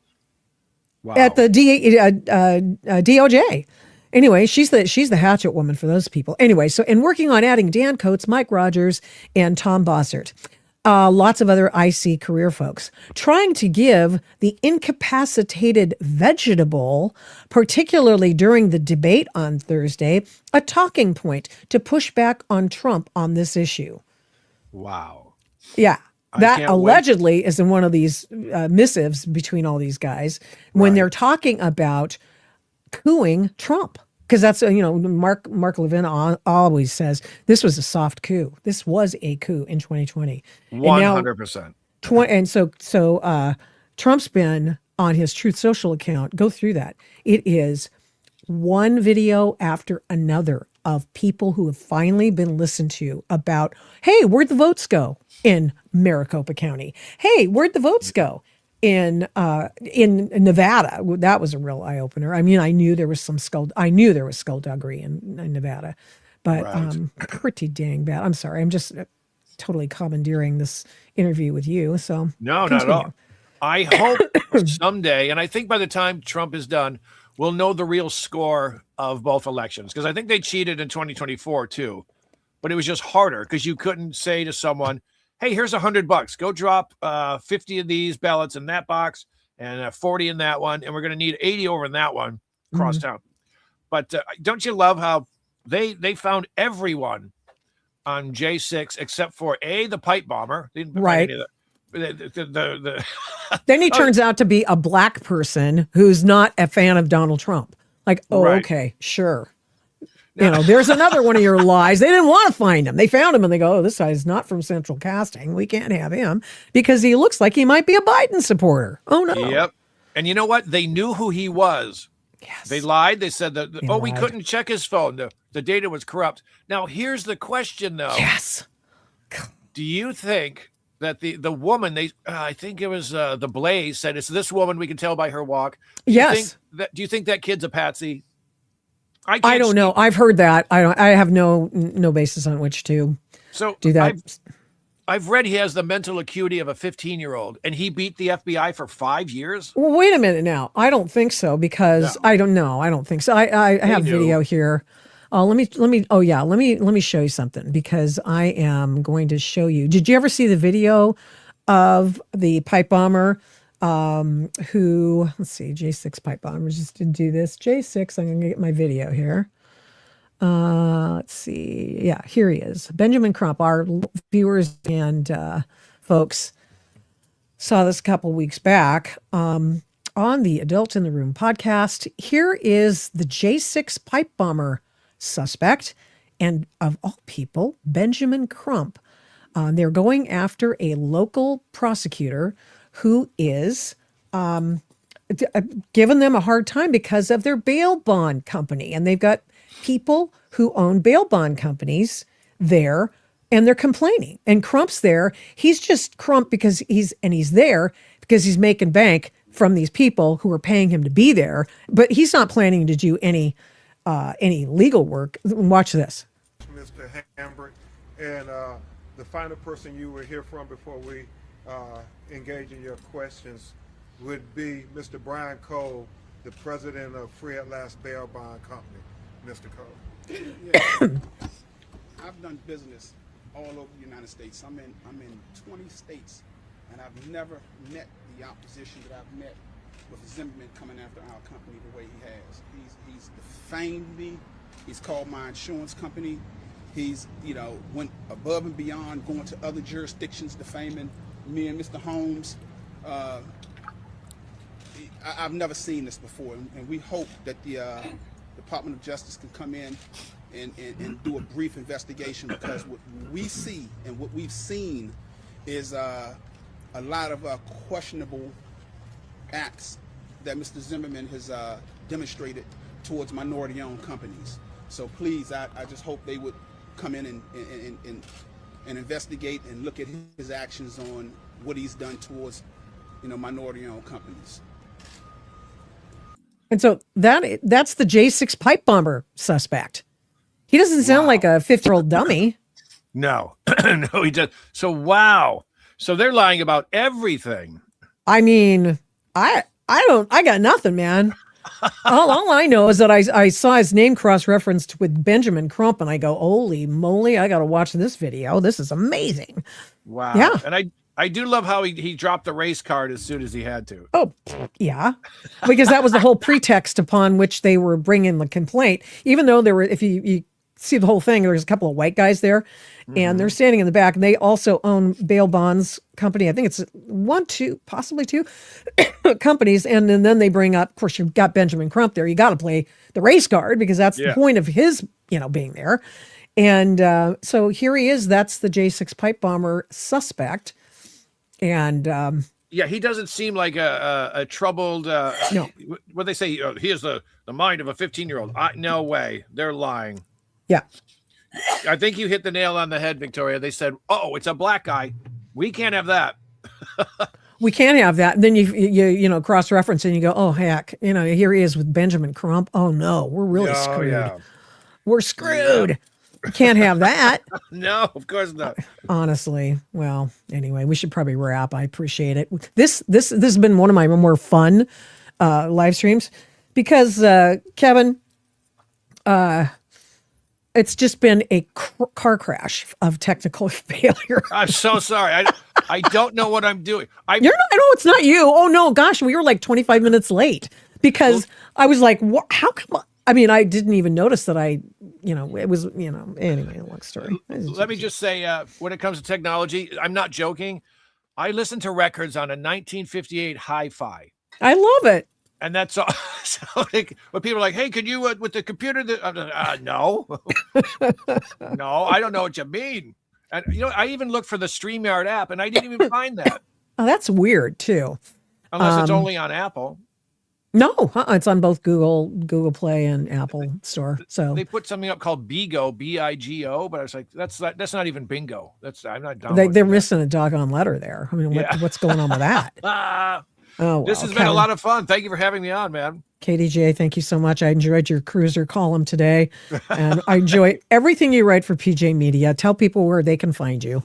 at the DOJ. Anyway, she's the hatchet woman for those people. Anyway, so and working on adding Dan Coates, Mike Rogers, and Tom Bossert. Lots of other IC career folks trying to give the incapacitated vegetable, particularly during the debate on Thursday, a talking point to push back on Trump on this issue. Wow. Yeah. That allegedly is in one of these missives between all these guys when they're talking about cooing Trump. Because that's, Mark Levin always says this was a soft coup. This was a coup in 2020. 100%. And so Trump's been on his Truth Social account. Go through that. It is one video after another of people who have finally been listened to about, hey, where'd the votes go in Maricopa County? Hey, where'd the votes go in Nevada? That was a real eye opener. I mean, I knew there was skullduggery in Nevada, but pretty dang bad. I'm sorry. I'm just totally commandeering this interview with you. So no, continue. not at all. I hope someday, and I think by the time Trump is done, we'll know the real score of both elections, because I think they cheated in 2024 too, but it was just harder because you couldn't say to someone, hey, here's $100. Go drop 50 of these ballots in that box and 40 in that one, and we're going to need 80 over in that one across town. But don't you love how they found everyone on J6 except for the pipe bomber? They didn't find any of the Then he turns out to be a black person who's not a fan of Donald Trump. Like, okay, sure. There's another one of your lies. They didn't want to find him. They found him and they go, oh, this guy's not from Central Casting. We can't have him because he looks like he might be a Biden supporter. Oh, no. Yep. And you know what? They knew who he was. Yes. They lied. They said that, we couldn't check his phone. The data was corrupt. Now, here's the question, though. Yes. Do you think that the woman, I think it was the Blaze, said it's this woman, we can tell by her walk. Yes. Do you think that kid's a patsy? I don't know. I've heard that. I have no basis on which to do that. I've read he has the mental acuity of a 15-year-old, and he beat the FBI for 5 years. Well, wait a minute now. I don't think so because I don't know. I don't think so. I have video here. Let me show you something because I am going to show you. Did you ever see the video of the pipe bomber who, let's see, J6 pipe bomber just to do this. J6, I'm going to get my video here. Let's see. Yeah, here he is. Benjamin Crump. Our viewers and folks saw this a couple weeks back on the Adult in the Room podcast. Here is the J6 pipe bomber suspect, and of all people, Benjamin Crump. They're going after a local prosecutor who is giving them a hard time because of their bail bond company. And they've got people who own bail bond companies there, and they're complaining. And Crump's there. He's just Crump because he's there because he's making bank from these people who are paying him to be there. But he's not planning to do any legal work. Watch this. Mr. Hambrick, and the final person you will hear from before we engage in your questions would be Mr. Brian Cole, the president of Free at Last Bail Bond Company. Mr. Cole. Yeah. I've done business all over the United States. I'm in 20 states, and I've never met the opposition that I've met with Zimmerman coming after our company the way he has. He's defamed me. He's called my insurance company. He's, went above and beyond, going to other jurisdictions, defaming me and Mr. Holmes. I've never seen this before, and we hope that the Department of Justice can come in and do a brief investigation, because what we see and what we've seen is a lot of questionable acts that Mr. Zimmerman has demonstrated towards minority-owned companies. So please, I just hope they would come in and investigate and look at his actions on what he's done towards, minority-owned companies. And so that's the J6 pipe bomber suspect. He doesn't sound like a 50-year-old dummy. No, no, he does. So, wow. So they're lying about everything. I mean, I got nothing, man. all I know is that I saw his name cross-referenced with Benjamin Crump, and I go, holy moly, I got to watch this video. This is amazing. Wow. Yeah. And I do love how he dropped the race card as soon as he had to. Oh, yeah. Because that was the whole pretext upon which they were bringing the complaint. Even though there were, if you see the whole thing, there's a couple of white guys there, and they're standing in the back, and they also own bail bonds company. I think it's possibly two companies. And then they bring up, of course, you've got Benjamin Crump there. You got to play the race card because that's the point of his, being there. And so here he is. That's the J6 pipe bomber suspect. And he doesn't seem like a troubled. No, what they say? He has the mind of a 15-year-old. No way, they're lying. Yeah, I think you hit the nail on the head, Victoria. They said, "Oh, it's a black guy. We can't have that." We can't have that. And then you cross-reference and you go, "Oh heck, here he is with Benjamin Crump. Oh no, we're really screwed. Yeah. We're screwed." Yeah. Can't have that. No, of course not. Honestly. Well, anyway, we should probably wrap. I appreciate it. This has been one of my more fun live streams because Kevin, it's just been a car crash of technical failure. I'm so sorry. I don't know what I'm doing. It's not you. Oh no, gosh, we were like 25 minutes late because I was like, what? How come? I mean, I didn't even notice that it was, anyway, long story. Let me just say, when it comes to technology, I'm not joking. I listen to records on a 1958 hi-fi. I love it. And that's all. So when people are like, hey, could you, with the computer, no. No, I don't know what you mean. And, I even looked for the StreamYard app, and I didn't even find that. Oh, that's weird, too. Unless it's only on Apple. No, it's on both Google Play and Apple Store. So they put something up called Bigo, B-I-G-O, but I was like, that's not even bingo. I'm not downloading. They're missing a doggone letter there. I mean, what's going on with that? This has been a lot of fun. Thank you for having me on, man. KDJ, thank you so much. I enjoyed your cruiser column today, and I enjoy everything you write for PJ Media. Tell people where they can find you.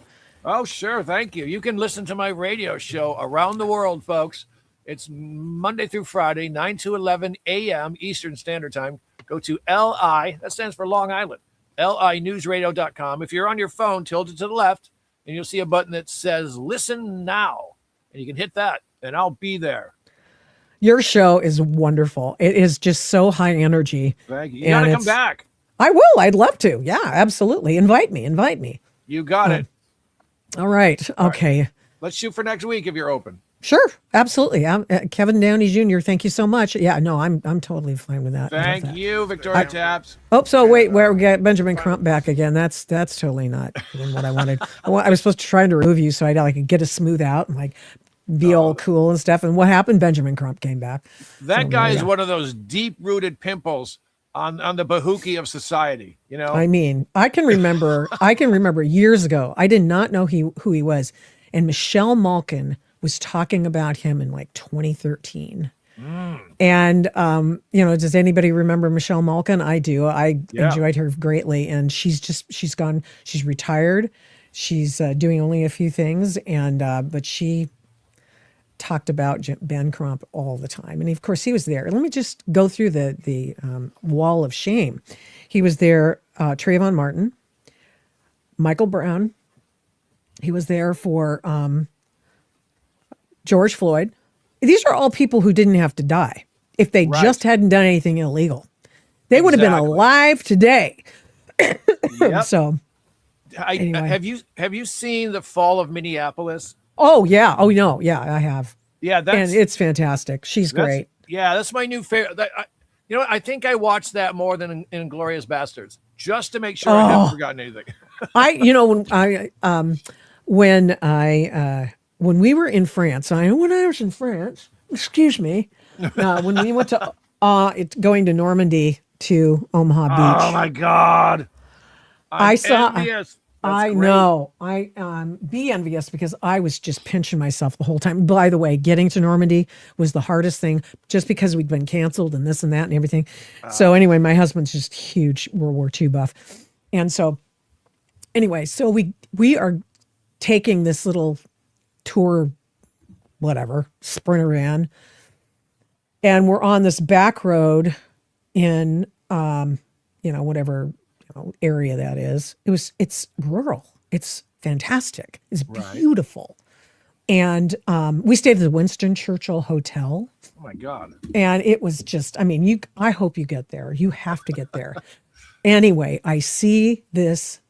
Oh, sure. Thank you. You can listen to my radio show around the world, folks. It's Monday through Friday, 9 to 11 a.m. Eastern Standard Time. Go to LI, that stands for Long Island, linewsradio.com. If you're on your phone, tilt it to the left, and you'll see a button that says Listen Now. And you can hit that, and I'll be there. Your show is wonderful. It is just so high energy. Thank you. You got to come back. I will. I'd love to. Yeah, absolutely. Invite me. You got it. All right. Okay. Right. Let's shoot for next week if you're open. Sure. Absolutely. Kevin Downey Jr., thank you so much. Yeah, no, I'm totally fine with that. Thank you, Victoria Taps. Oh, so wait, we got Benjamin Crump back again. That's totally not what I wanted. I was supposed to try to remove you so I could get a smooth out and be all cool and stuff. And what happened? Benjamin Crump came back. That guy is one of those deep-rooted pimples on the bahookie of society, you know? I mean, I can remember years ago, I did not know who he was. And Michelle Malkin was talking about him in 2013. And, does anybody remember Michelle Malkin? I do. I enjoyed her greatly. And she's retired. She's doing only a few things. And, but she talked about Ben Crump all the time. And of course he was there. Let me just go through the wall of shame. He was there, Trayvon Martin, Michael Brown. He was there for George Floyd. These are all people who didn't have to die if they just hadn't done anything illegal. They would have been alive today. Yep. So, anyway. Have you seen The Fall of Minneapolis? Oh yeah. Oh no. Yeah, I have. Yeah, and it's fantastic. She's great. Yeah, that's my new favorite. I think I watched that more than Inglourious Bastards, just to make sure I haven't forgotten anything. When we were in France, when I was in France, excuse me, when we went to going to Normandy to Omaha Beach. Oh my God! I saw. Envious. I know. I be envious because I was just pinching myself the whole time. By the way, getting to Normandy was the hardest thing, just because we'd been canceled and this and that and everything. So anyway, my husband's just huge World War II buff, and so anyway, so we are taking this little tour, whatever, Sprinter van, and we're on this back road in whatever area that is. It's rural. It's fantastic. It's beautiful. And we stayed at the Winston Churchill Hotel. Oh my God. And it was just, I hope you get there. You have to get there. Anyway, I see this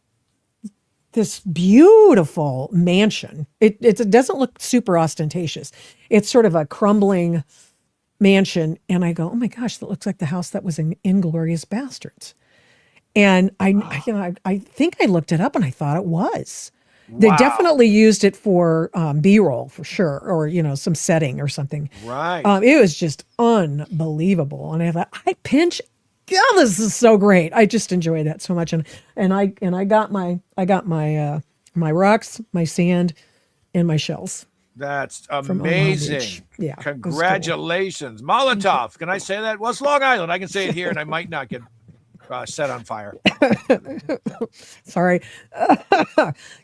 beautiful mansion. It doesn't look super ostentatious. It's sort of a crumbling mansion. And I go, oh my gosh, that looks like the house that was in Inglourious Bastards. And I think I looked it up and I thought it was. Wow. They definitely used it for B-roll for sure, or some setting or something. Right. It was just unbelievable, and I thought, God, this is so great. I just enjoyed that so much, and I got my rocks, my sand, and my shells. That's amazing. Yeah. Congratulations, cool. Molotov. Can I say that? Well, it's Long Island. I can say it here, and I might not get set on fire. Sorry.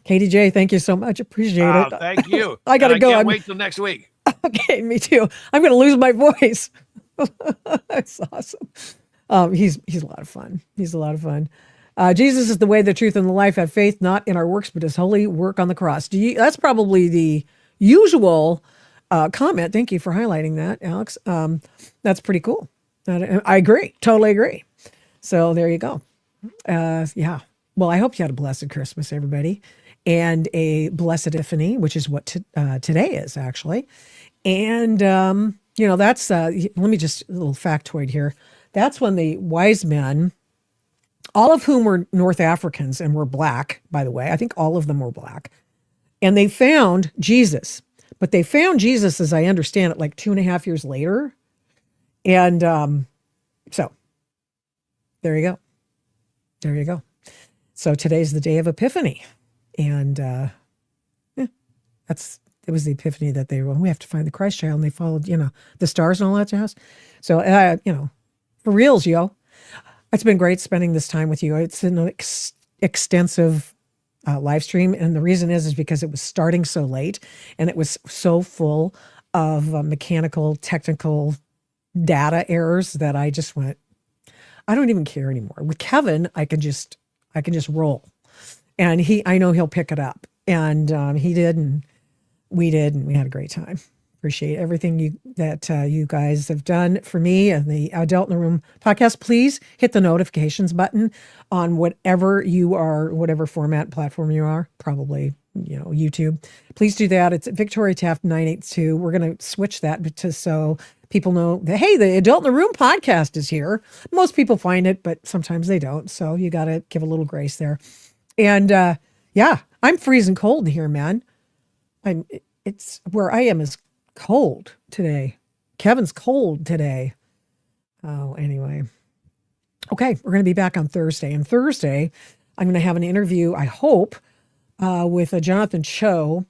Katie J, thank you so much. Appreciate it. Thank you. I got to go. Can't wait till next week. Okay, me too. I'm going to lose my voice. That's awesome. He's a lot of fun. He's a lot of fun. Jesus is the way, the truth, and the life. Have faith not in our works, but his holy work on the cross. That's probably the usual comment. Thank you for highlighting that, Alex. That's pretty cool. I agree. Totally agree. So there you go. Yeah. Well, I hope you had a blessed Christmas, everybody, and a blessed Epiphany, which is what today is actually. And, that's, let me just, a little factoid here. That's when the wise men, all of whom were North Africans and were black, by the way, I think all of them were black, and they found Jesus, but they found Jesus, as I understand it, 2.5 years later. And so there you go. There you go. So today's the day of Epiphany. And it was the Epiphany that we have to find the Christ child, and they followed, the stars and all that jazz. So, for reals, yo. It's been great spending this time with you. It's an extensive live stream. And the reason is because it was starting so late and it was so full of mechanical, technical data errors that I just went, I don't even care anymore. With Kevin, I can just roll. And I know he'll pick it up. And he did, and we did, and we had a great time. Appreciate everything you guys have done for me and the Adult in the Room podcast. Please hit the notifications button on whatever format platform you are, probably, YouTube. Please do that. It's Victoria Taft 982. We're going to switch that so people know that, hey, the Adult in the Room podcast is here. Most people find it, but sometimes they don't. So you got to give a little grace there. And yeah, I'm freezing cold here, man. It's where I am is cold today. Kevin's cold today. Oh, anyway. Okay, we're going to be back on Thursday. And Thursday, I'm going to have an interview, I hope, with Jonathan Cho,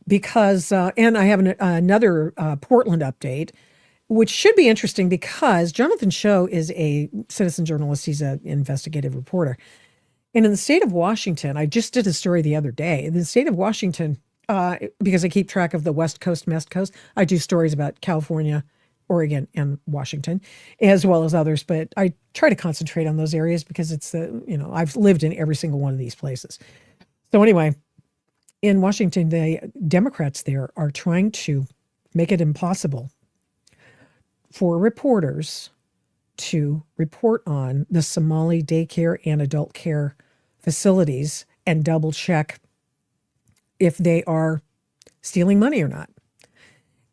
because, and I have another Portland update, which should be interesting because Jonathan Cho is a citizen journalist. He's an investigative reporter. And in the state of Washington, I just did a story the other day. In the state of Washington, because I keep track of the West Coast, West Coast, I do stories about California, Oregon, and Washington, as well as others. But I try to concentrate on those areas because it's I've lived in every single one of these places. So anyway, in Washington, the Democrats there are trying to make it impossible for reporters to report on the Somali daycare and adult care facilities and double check if they are stealing money or not.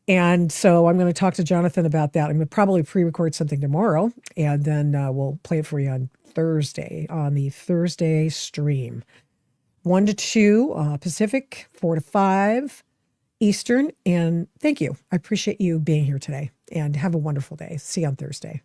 And so I'm going to talk to Jonathan about that. I'm going to probably pre-record something tomorrow, and then we'll play it for you on Thursday, on the Thursday stream. 1 to 2 Pacific, 4 to 5 Eastern. And thank you. I appreciate you being here today, and have a wonderful day. See you on Thursday.